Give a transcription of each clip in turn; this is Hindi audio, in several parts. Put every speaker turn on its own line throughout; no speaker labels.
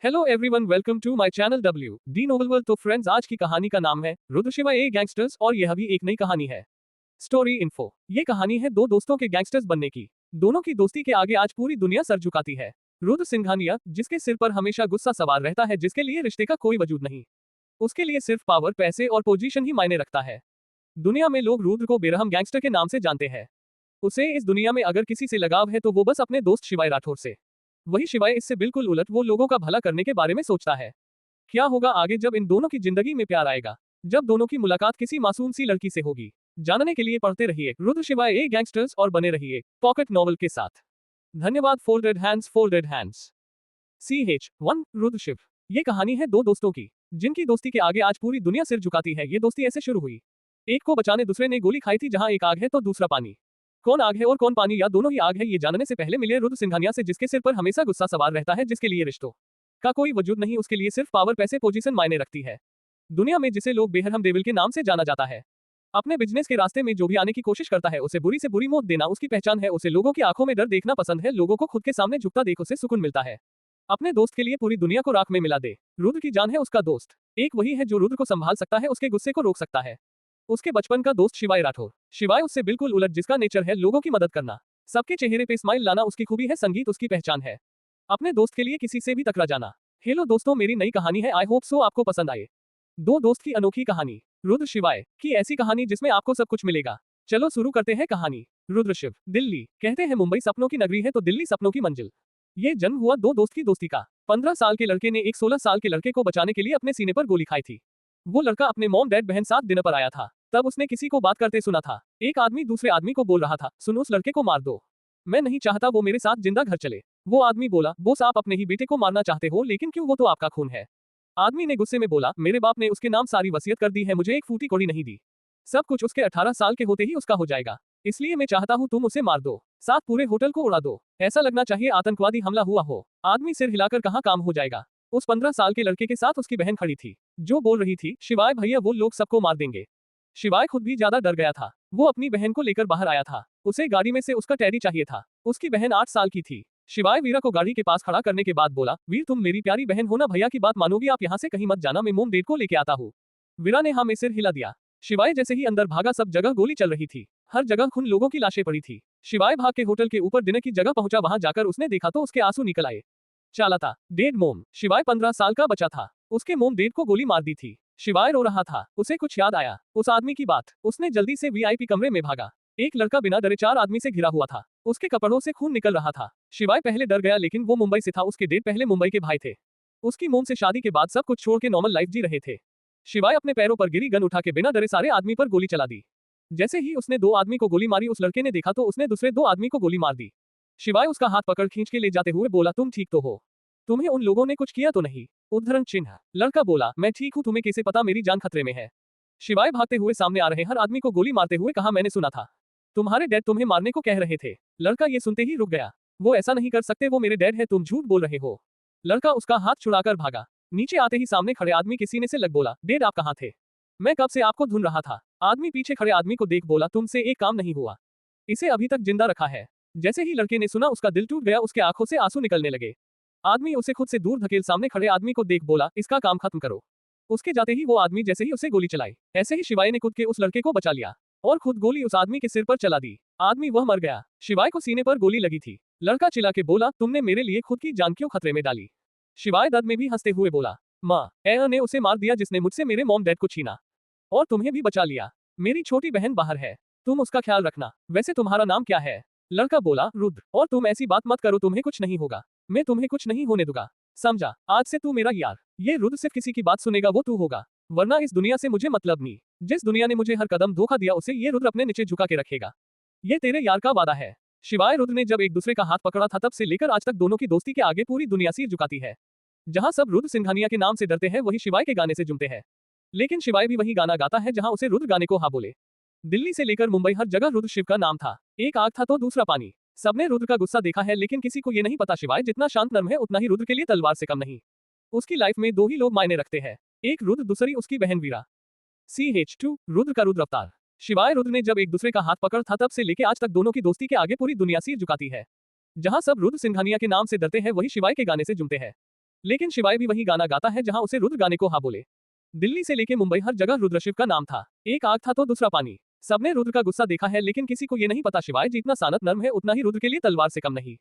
Hello everyone, welcome to my channel W D novel world. तो फ्रेंड्स, आज की कहानी का नाम है रुद्र शिवा ए गैंगस्टर्स और यह भी एक नई कहानी है। Story info. ये कहानी है दो दोस्तों के गैंगस्टर्स बनने की। दोनों की दोस्ती के आगे आज पूरी दुनिया सर झुकाती है। रुद्र सिंघानिया, जिसके सिर पर हमेशा गुस्सा सवार रहता है, जिसके लिए रिश्ते का कोई वजूद नहीं, उसके लिए सिर्फ पावर, पैसे और पोजीशन ही मायने रखता है। दुनिया में लोग रुद्र को बेरहम गैंगस्टर के नाम से जानते हैं। उसे इस दुनिया में अगर किसी से लगाव है तो वो बस अपने दोस्त शिवाय राठौर से। वही शिवाय इससे बिल्कुल उलट, वो लोगों का भला करने के बारे में सोचता है। क्या होगा आगे जब इन दोनों की जिंदगी में प्यार आएगा, जब दोनों की मुलाकात किसी मासूम सी लड़की से होगी? जानने के लिए पढ़ते रहिए रुद्र शिवाय ए गैंगस्टर्स और बने रहिए पॉकेट नॉवल के साथ। धन्यवाद। Folded hands, folded hands. CH1 Rudra Shiv. ये कहानी है दो दोस्तों की, जिनकी दोस्ती के आगे आज पूरी दुनिया सिर झुकाती है। ये दोस्ती ऐसे शुरू हुई। एक को बचाने दूसरे ने गोली खाई थी। जहां एक आग है तो दूसरा पानी। कौन आग है और कौन पानी, या दोनों ही आग है, ये जानने से पहले मिले रुद्र सिंघानिया से, जिसके सिर पर हमेशा गुस्सा सवार रहता है, जिसके लिए रिश्तों का कोई वजूद नहीं, उसके लिए सिर्फ पावर, पैसे, पोजीशन मायने रखती है। दुनिया में जिसे लोग बेरहम डेविल के नाम से जाना जाता है। अपने बिजनेस के रास्ते में जो भी आने की कोशिश करता है, उसे बुरी से बुरी मौत देना उसकी पहचान है। उसे लोगों की आंखों में डर देखना पसंद है। लोगों को खुद के सामने झुकता देख उसे सुकून मिलता है। अपने दोस्त के लिए पूरी दुनिया को राख में मिला दे। रुद्र की जान है उसका दोस्त। एक वही है जो रुद्र को संभाल सकता है, उसके गुस्से को रोक सकता है। उसके बचपन का दोस्त शिवाय राठौर। शिवाय उससे बिल्कुल उलट, जिसका नेचर है लोगों की मदद करना, सबके चेहरे पे स्माइल लाना उसकी खूबी है, संगीत उसकी पहचान है, अपने दोस्त के लिए किसी से भी टकरा जाना। हेलो दोस्तों, मेरी नई कहानी है, आई होप सो आपको पसंद आए। दो दोस्त की अनोखी कहानी, रुद्र शिवाय की ऐसी कहानी जिसमें आपको सब कुछ मिलेगा। चलो शुरू करते हैं कहानी। रुद्र शिव। दिल्ली। कहते हैं मुंबई सपनों की नगरी है, तो दिल्ली सपनों की मंजिल। ये जन्म हुआ दो दोस्त की दोस्ती का। 15 साल के लड़के ने एक 16 साल के लड़के को बचाने के लिए अपने सीने पर गोली खाई थी। वो लड़का अपने मॉम डैड बहन साथ डिनर पर आया था। तब उसने किसी को बात करते सुना था। एक आदमी दूसरे आदमी को बोल रहा था, सुनो, उस लड़के को मार दो, मैं नहीं चाहता वो मेरे साथ जिंदा घर चले। वो आदमी बोला, बोस आप अपने ही बेटे को मारना चाहते हो, लेकिन क्यों, वो तो आपका खून है। आदमी ने गुस्से में बोला, मेरे बाप ने उसके नाम सारी वसीयत कर दी है, मुझे एक फूटी कौड़ी नहीं दी। सब कुछ उसके 18 साल के होते ही उसका हो जाएगा, इसलिए मैं चाहता हूँ तुम उसे मार दो, साथ पूरे होटल को उड़ा दो, ऐसा लगना चाहिए आतंकवादी हमला हुआ हो। आदमी सिर हिलाकर कहाँ काम हो जाएगा। उस 15 साल के लड़के के साथ उसकी बहन खड़ी थी, जो बोल रही थी, शिवाय भैया वो लोग सबको मार देंगे। शिवाय खुद भी ज्यादा डर गया था। वो अपनी बहन को लेकर बाहर आया था। उसे गाड़ी में से उसका टैडी चाहिए था। उसकी बहन 8 साल की थी। शिवाय वीरा को गाड़ी के पास खड़ा करने के बाद बोला, वीर तुम मेरी प्यारी बहन हो ना, भैया की बात मानोगी, आप यहाँ से कहीं मत जाना, मैं मोम डेट को लेके आता हूँ। वीरा ने हाँ में सिर हिला दिया। शिवाय जैसे ही अंदर भागा, सब जगह गोली चल रही थी, हर जगह खून, लोगों की लाशें पड़ी थी। शिवाय भाग के होटल के ऊपर डिनर की जगह पहुंचा। वहां जाकर उसने देखा तो उसके आंसू निकल आए। चाला था डेड मोम। शिवाय 15 साल का बचा था। उसके मोम डेड को गोली मार दी थी। शिवाय रो रहा था। उसे कुछ याद आया, उस आदमी की बात। उसने जल्दी से VIP कमरे में भागा। एक लड़का बिना डरे 4 आदमी से घिरा हुआ था। उसके कपड़ों से खून निकल रहा था। शिवाय पहले डर गया, लेकिन वो मुंबई से था, उसके डेड पहले मुंबई के भाई थे। उसकी मोम से शादी के बाद सब कुछ छोड़ के नॉर्मल लाइफ जी रहे थे। शिवाय अपने पैरों पर गिरी, गन उठा के बिना डरे सारे आदमी पर गोली चला दी। जैसे ही उसने 2 आदमी को गोली मारी, उस लड़के ने देखा तो उसने दूसरे 2 आदमी को गोली मार दी। शिवाय उसका हाथ पकड़ खींच के ले जाते हुए बोला, तुम ठीक तो हो, तुम्हें उन लोगों ने कुछ किया तो नहीं? उद्धरण चिन्ह। लड़का बोला, मैं ठीक हूँ, तुम्हें कैसे पता मेरी जान खतरे में है? शिवाय भागते हुए सामने आ रहे हर आदमी को गोली मारते हुए कहा, मैंने सुना था तुम्हारे डैड तुम्हें मारने को कह रहे थे। लड़का ये सुनते ही रुक गया। वो ऐसा नहीं कर सकते, वो मेरे डैड है, तुम झूठ बोल रहे हो। लड़का उसका हाथ छुड़ाकर भागा। नीचे आते ही सामने खड़े आदमी के सीने से लग बोला, डैड आप कहाँ थे? मैं कब से आपको ढूंढ रहा था। आदमी पीछे खड़े आदमी को देख बोला, तुमसे एक काम नहीं हुआ, इसे अभी तक जिंदा रखा है। जैसे ही लड़के ने सुना, उसका दिल टूट गया, उसके आंखों से आंसू निकलने लगे। आदमी उसे खुद से दूर धकेल सामने खड़े आदमी को देख बोला, इसका काम खत्म करो। उसके जाते ही वो आदमी जैसे ही उसे गोली चलाई, ऐसे ही शिवाय ने खुद के उस लड़के को बचा लिया और खुद गोली उस आदमी के सिर पर चला दी। आदमी वह मर गया। शिवाय को सीने पर गोली लगी थी। लड़का चिल्ला के बोला, तुमने मेरे लिए खुद की जान क्यों खतरे में डाली? शिवाय दर्द में भी हंसते हुए बोला, माँ ने उसे मार दिया जिसने मुझसे मेरे मॉम डैड को छीना, और तुम्हें भी बचा लिया। मेरी छोटी बहन बाहर है, तुम उसका ख्याल रखना। वैसे तुम्हारा नाम क्या है? लड़का बोला, रुद्र। और तुम ऐसी बात मत करो, तुम्हें कुछ नहीं होगा, मैं तुम्हें कुछ नहीं होने दूंगा, समझा? आज से तू मेरा यार। ये रुद्र सिर्फ किसी की बात सुनेगा वो तू होगा, वरना इस दुनिया से मुझे मतलब नहीं। जिस दुनिया ने मुझे हर कदम धोखा दिया, उसे ये रुद्र अपने नीचे झुका के रखेगा। ये तेरे यार का वादा है। शिवाय रुद्र ने जब एक दूसरे का हाथ पकड़ा था, तब से लेकर आज तक दोनों की दोस्ती के आगे पूरी दुनिया सिर झुकाती है। जहां सब रुद्र सिंघानिया के नाम से डरते हैं, वही शिवाय के गाने से जुमते हैं। लेकिन शिवाय भी वही गाना गाता है जहां उसे रुद्र गाने को हाँ बोले। दिल्ली से लेकर मुंबई, हर जगह रुद्र शिव का नाम था। एक आग था तो दूसरा पानी। सबने रुद्र का गुस्सा देखा है, लेकिन किसी को ये नहीं पता, शिवाय जितना शांत नर्म है, उतना ही रुद्र के लिए तलवार से कम नहीं। उसकी लाइफ में 2 ही लोग मायने रखते हैं, एक रुद्र, दूसरी उसकी बहन वीरा। CH2 रुद्र का रुद्र अवतार। शिवाय रुद्र ने जब एक दूसरे का हाथ पकड़ था, तब से लेके आज तक दोनों की दोस्ती के आगे पूरी दुनिया सिर झुकाती है। जहां सब रुद्र सिंघानिया के नाम से डरते हैं, वही शिवाय के गाने से जुमते हैं। लेकिन शिवाय भी वही गाना गाता है जहां उसे रुद्र गाने को हाँ बोले। दिल्ली से लेके मुंबई हर जगह रुद्रशिव का नाम था। एक आग था तो दूसरा पानी। सबने रुद्र का गुस्सा देखा है, लेकिन किसी को ये नहीं पता शिवाय जितना शांत नर्म है उतना ही रुद्र के लिए तलवार से कम नहीं।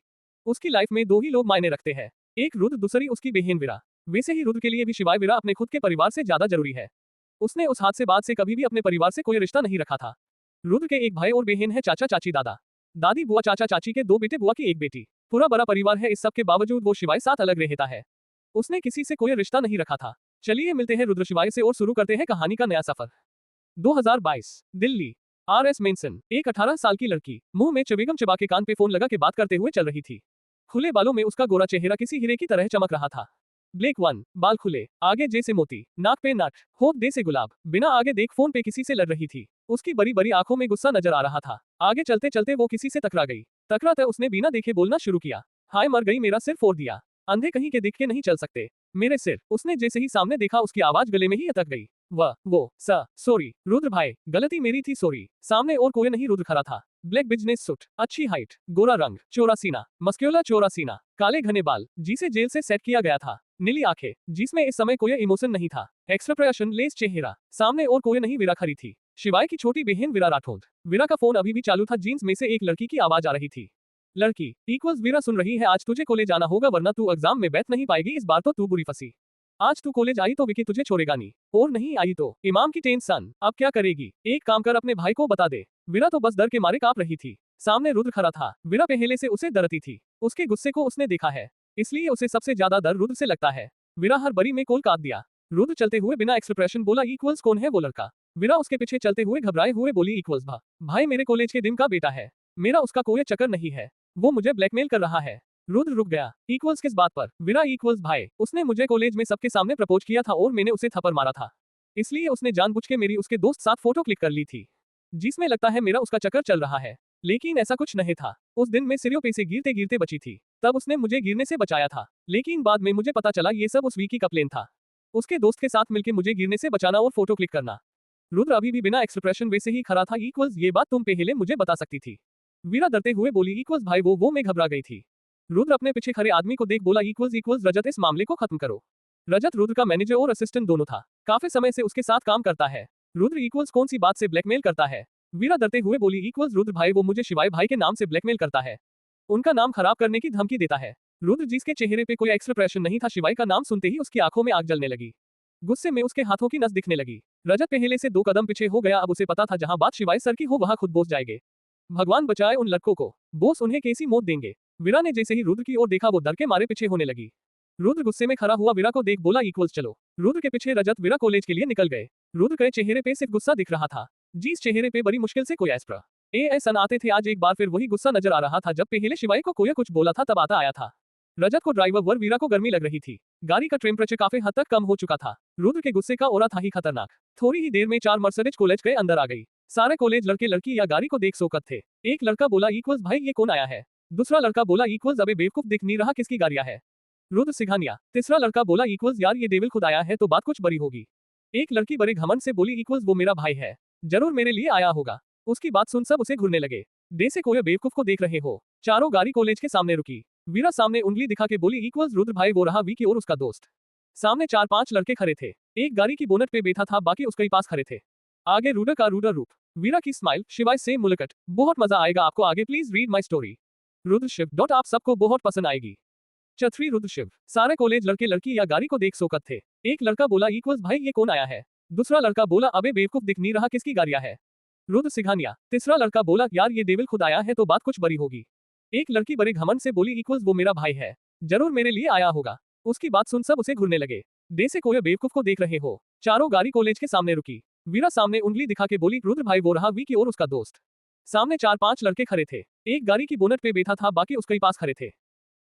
उसकी लाइफ में दो ही लोग मायने रखते हैं, एक रुद्र, दूसरी उसकी बहन वीरा। वैसे ही रुद्र के लिए भी शिवाय वीरा अपने खुद के परिवार से ज्यादा जरूरी है। उसने उस हादसे बाद से कभी भी अपने परिवार से कोई रिश्ता नहीं रखा था। रुद्र के एक भाई और बहन है, चाचा चाची, दादा दादी, बुआ चाचा चाची के 2 बेटे, बुआ की 1 बेटी। पूरा बड़ा परिवार है। इस सब के बावजूद वो शिवाय साथ अलग रहता है। उसने किसी से कोई रिश्ता नहीं रखा था। चलिए मिलते हैं रुद्र शिवाय से और शुरू करते हैं कहानी का नया सफर। 2022 दिल्ली। RS मेंसन, एक 18 साल की लड़की, मुंह में च्युइंगम चबा के कान पे फोन लगा के बात करते हुए चल रही थी। खुले बालों में उसका गोरा चेहरा किसी हीरे की तरह चमक रहा था। ब्लैक वन, बाल खुले, आगे जैसे मोती, नाक पे नट, होठ जैसे गुलाब। बिना आगे देख फोन पे किसी से लड़ रही थी। उसकी बड़ी बड़ी आंखों में गुस्सा नजर आ रहा था। आगे चलते चलते वो किसी से टकरा गई। टकराते उसने बिना देखे बोलना शुरू किया, हाय मर गई, मेरा सिर फोड़ दिया, अंधे कहीं के दिख के नहीं चल सकते, मेरे सिर। उसने जैसे ही सामने देखा उसकी आवाज गले में ही अटक गई। सॉरी रुद्र भाई, गलती मेरी थी, सॉरी। सामने और कोई नहीं, रुद्र खड़ा था। ब्लैक बिजनेस सूट, अच्छी हाइट, गोरा रंग, चौड़ा सीना, मस्क्यूलर चौड़ा सीना, काले घने बाल, जिसे जेल से सेट किया गया था, नीली आंखें, जिसमें इस समय कोई इमोशन नहीं था, एक्सप्रेशन लेस चेहरा। सामने और कोई नहीं, वीरा खड़ी थी, शिवाय की छोटी बहन वीरा राठौड़। वीरा का फोन अभी भी चालू था। जीन्स में से एक लड़की की आवाज आ रही थी, लड़की इक्वल्स वीरा सुन रही है, आज तुझे कॉलेज जाना होगा वरना तू एग्जाम में बैठ नहीं पाएगी, इस बार तो तू बुरी फंसी। आज तू कॉलेज आई तो विकी तुझे छोड़ेगा नहीं, और नहीं आई तो इमाम की टेंशन। अब क्या करेगी? एक काम कर, अपने भाई को बता दे। वीरा तो बस डर के मारे कांप रही थी। सामने रुद्र खड़ा था। वीरा पहले से उसे डरती थी। उसके गुस्से को उसने देखा है, इसलिए उसे सबसे ज्यादा डर रुद्र से लगता है। वीरा हर बरी में कॉल काट दिया। रुद्र चलते हुए बिना एक्सप्रेशन बोला, इक्वल्स कौन है वो लड़का? वीरा उसके पीछे चलते हुए घबराए हुए बोली, इक्वल्स भाई मेरे कॉलेज के दिन का बेटा है, मेरा उसका कोई चक्कर नहीं है, वो मुझे ब्लैकमेल कर रहा है। रुद्र रुक गया। इक्वल्स किस बात पर? वीरा, इक्वल्स भाई, उसने मुझे कॉलेज में सबके सामने प्रपोज किया था और मैंने उसे थप्पड़ मारा था, इसलिए उसने जानबूझ के मेरी उसके दोस्त साथ फोटो क्लिक कर ली थी, जिसमें लगता है मेरा उसका चक्कर चल रहा है। लेकिन ऐसा कुछ नहीं था। उस दिन मैं सीढ़ियों पे से गिरते गिरते बची थी, तब उसने मुझे गिरने से बचाया था। लेकिन बाद में मुझे पता चला ये सब उस विकी का प्लान था, उसके दोस्त के साथ मिलकर मुझे गिरने से बचाना और फोटो क्लिक करना। रुद्र अभी भी बिना एक्सप्रेशन वैसे ही खड़ा था। इक्वल्स ये बात तुम पहले मुझे बता सकती थी। वीरा डरते हुए बोली, इक्वल्स भाई वो मैं घबरा गई थी। रुद्र अपने पीछे खड़े आदमी को देख बोला, इक्वल्स रजत, इस मामले को खत्म करो। रजत रुद्र का मैनेजर और असिस्टेंट दोनों था, काफी समय से उसके साथ काम करता है। रुद्र, इक्वल्स कौन सी बात से ब्लैकमेल करता है? वीरा डरते हुए बोली, इक्वल्स रुद्र भाई वो मुझे शिवाय भाई के नाम से ब्लैकमेल करता है, उनका नाम खराब करने की धमकी देता है। रुद्र, जिसके चेहरे पे कोई एक्सप्रेशन नहीं था, शिवाय का नाम सुनते ही उसकी आंखों में आग जलने लगी। गुस्से में उसके हाथों की नस दिखने लगी। रजत पहले से 2 कदम पीछे हो गया। अब उसे पता था जहां बात शिवाय सर की हो वहां खुद बोस जाएंगे। भगवान बचाए उन लड़कों को, बोस उन्हें कैसी मौत देंगे। वीरा ने जैसे ही रुद्र की ओर देखा वो डर के मारे पीछे होने लगी। रुद्र गुस्से में खड़ा हुआ वीरा को देख बोला, इक्वल्स चलो। रुद्र के पीछे रजत वीरा कॉलेज के लिए निकल गए। रुद्र के चेहरे पे सिर्फ गुस्सा दिख रहा था, जिस चेहरे पे बड़ी मुश्किल से कोई एक्सप्रेशन आते थे, आज एक बार फिर वही गुस्सा नजर आ रहा था। जब पहले शिवाय को कोई कुछ बोला था तब आता आया था। रजत को ड्राइवर वर वीरा को गर्मी लग रही थी। गाड़ी का टेम्परेचर काफी हद तक कम हो चुका था। रुद्र के गुस्से का ओरा था ही खतरनाक। थोड़ी ही देर में 4 मर्सिडीज कॉलेज के अंदर आ गई। सारे कॉलेज लड़के लड़की या गाड़ी को देख सोकत थे। एक लड़का बोला, इक्वल्स भाई ये कौन आया है? दूसरा लड़का बोला, इक्वल्स अबे बेवकूफ दिख नहीं रहा, किसकी गाड़ियां है? रुद्र सिघानिया। तीसरा लड़का बोला, इक्वल्स यार ये डेविल खुद आया है तो बात कुछ बड़ी होगी। एक लड़की बड़े घमंड से बोली, इक्वल्स वो मेरा भाई है, जरूर मेरे लिए आया होगा। उसकी बात सुन सब उसे घूरने लगे, जैसे कोई बेवकूफ को देख रहे हो। चारों गाड़ी कॉलेज के सामने रुकी। वीरा सामने उंगली दिखा के बोली, इक्वल्स रुद्र भाई वो रहा विकी और उसका दोस्त। सामने 4-5 लड़के खड़े थे। एक गाड़ी की बोनट पे बैठा था, बाकी उसके पास खड़े थे। आगे रुद्र का रुद्र रूप, वीरा की स्माइल, शिवाय से मुलाकात। बहुत मजा आएगा आपको आगे, please read my story. Rudra Shiv आप सबको बहुत पसंद आएगी। चौथी रुद्र शिव। सारे कॉलेज लड़के लड़की या गाड़ी को देख सोकत थे। एक लड़का बोला, इक्वल्स भाई ये कौन आया है? दूसरा लड़का बोला, अबे बेवकूफ दिख नहीं रहा, किसकी गाड़ियां है? रुद्र सिघानिया। तीसरा लड़का बोला, यार ये डेविल खुद आया है तो बात कुछ बड़ी होगी। एक लड़की बड़े घमंड से बोली, इक्वल्स वो मेरा भाई है, जरूर मेरे लिए आया होगा। उसकी बात सुन सब उसे घूरने लगे, जैसे कोई बेवकूफ को देख रहे हो। चारों गाड़ी कॉलेज के सामने रुकी। वीरा सामने उंगली दिखा के बोली, रुद्र भाई वो रहा विकी और उसका दोस्त। सामने 4-5 लड़के खड़े थे। एक गाड़ी की बोनट पे बैठा था, बाकी उसके पास खड़े थे।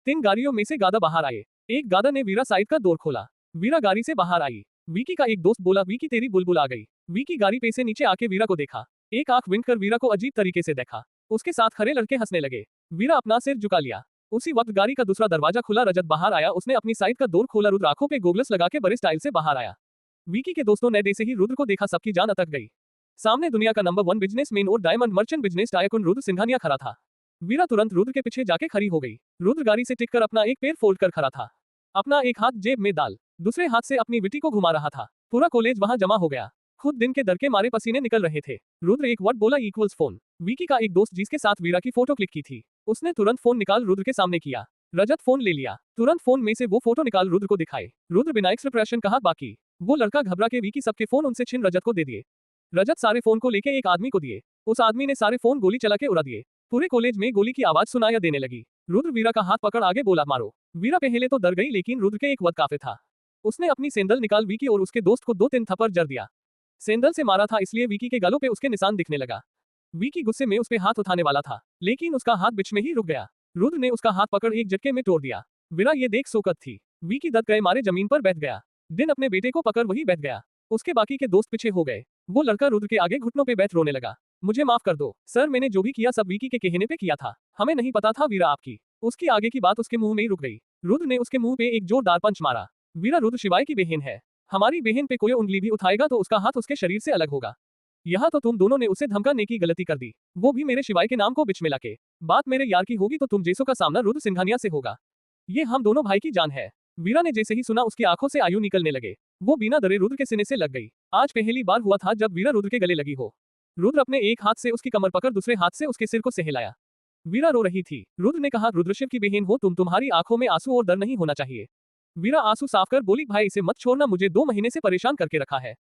3 गाड़ियों में से गादा बाहर आए। एक गादा ने वीरा साइड का डोर खोला। वीरा गाड़ी से बाहर आई। विकी का एक दोस्त बोला, विकी तेरी बुलबुल आ गई। विकी गाड़ी पे से नीचे आके वीरा को देखा, एक आंख विंक कर वीरा को अजीब तरीके से देखा। उसके साथ खड़े लड़के हंसने लगे। वीरा अपना सिर झुका लिया। उसी वक्त गाड़ी का दूसरा दरवाजा खुला। रजत बाहर आया, उसने अपनी साइड का डोर खोला। रुद्र आंखों पे गोगल्स लगा के बड़े स्टाइल से बाहर आया। विकी के दोस्तों ने जैसे ही रुद्र को देखा सबकी जान अटक गई। सामने दुनिया का नंबर 1 बिजनेसमैन और diamond merchant business tycoon Rudra Singhania खड़ा था। वीरा तुरंत रुद्र के पीछे जाके खड़ी हो गई। रुद्र गाड़ी से टिक कर अपना एक पैर फोल्ड कर खड़ा था। अपना एक हाथ जेब में डाल दूसरे हाथ से अपनी विटी को घुमा रहा था। पूरा कॉलेज वहां जमा हो गया। खुद दिन के डर के मारे पसीने निकल रहे थे। रुद्र एक वर्ड बोला इक्वल्स फोन। विकी का एक दोस्त जिसके साथ वीरा की फोटो क्लिक की थी, उसने तुरंत फोन निकाल रुद्र के सामने किया। रजत फोन ले लिया, तुरंत फोन में से वो फोटो निकाल रुद्र को दिखाए। रुद्र बिना एक्सप्रेशन कहा बाकी। वो लड़का घबरा के विकी सबके फोन उनसे छिन रजत को दे दिए। रजत सारे फोन को लेके एक आदमी को दिए। उस आदमी ने सारे फोन गोली चला के उड़ा दिए। पूरे कॉलेज में गोली की आवाज सुनाया देने लगी। रुद्र वीरा का हाथ पकड़ आगे बोला मारो। वीरा पहले तो डर गई, लेकिन रुद्र के एक वक्त काफी था। उसने अपनी सेंदल निकाल विकी और उसके दोस्त को 2-3 थप्पड़ जड़ दिया। सेंदल से मारा था इसलिए विकी के गालों पे उसके निशान दिखने लगा। विकी गुस्से में उस पे हाथ उठाने वाला था, लेकिन उसका हाथ बीच में ही रुक गया। रुद्र ने उसका हाथ पकड़ एक झटके में तोड़ दिया। वीरा ये देख शोकत थी। विकी दर्द गए मारे जमीन पर बैठ गया। दिन अपने बेटे को पकड़ वही बैठ गया। उसके बाकी के दोस्त पीछे हो गए। वो लड़का रुद्र के आगे घुटनों पे बैठ रोने लगा। मुझे माफ कर दो सर, मैंने जो भी किया सब विकी के कहने पे किया था। हमें नहीं पता था वीरा आपकी। उसकी आगे की बात उसके मुंह में ही रुक गई। रुद्र ने उसके मुंह पे एक जोरदार पंच मारा। वीरा रुद्र शिवाय की बहन है। हमारी बहन पे कोई उंगली भी उठाएगा तो उसका हाथ उसके शरीर से अलग होगा। यहाँ तो तुम दोनों ने उसे धमकाने की गलती कर दी, वो भी मेरे शिवाय के नाम को बिच में लाके। बात मेरे यार की होगी तो तुम जैसों का सामना रुद्र सिंघानिया से होगा। ये हम दोनों भाई की जान है। वीरा ने जैसे ही सुना उसकी आंखों से आंसू निकलने लगे। वो बिना डरे रुद्र के सीने से लग गई। आज पहली बार हुआ था जब वीरा रुद्र के गले लगी हो। रुद्र अपने एक हाथ से उसकी कमर पकड़ दूसरे हाथ से उसके सिर को सहलाया। वीरा रो रही थी। रुद्र ने कहा रुद्रशिव की बहन हो तुम, तुम्हारी आंखों में आंसू और डर नहीं होना चाहिए। वीरा आंसू साफ कर बोली भाई इसे मत छोड़ना, मुझे 2 महीने से परेशान करके रखा है।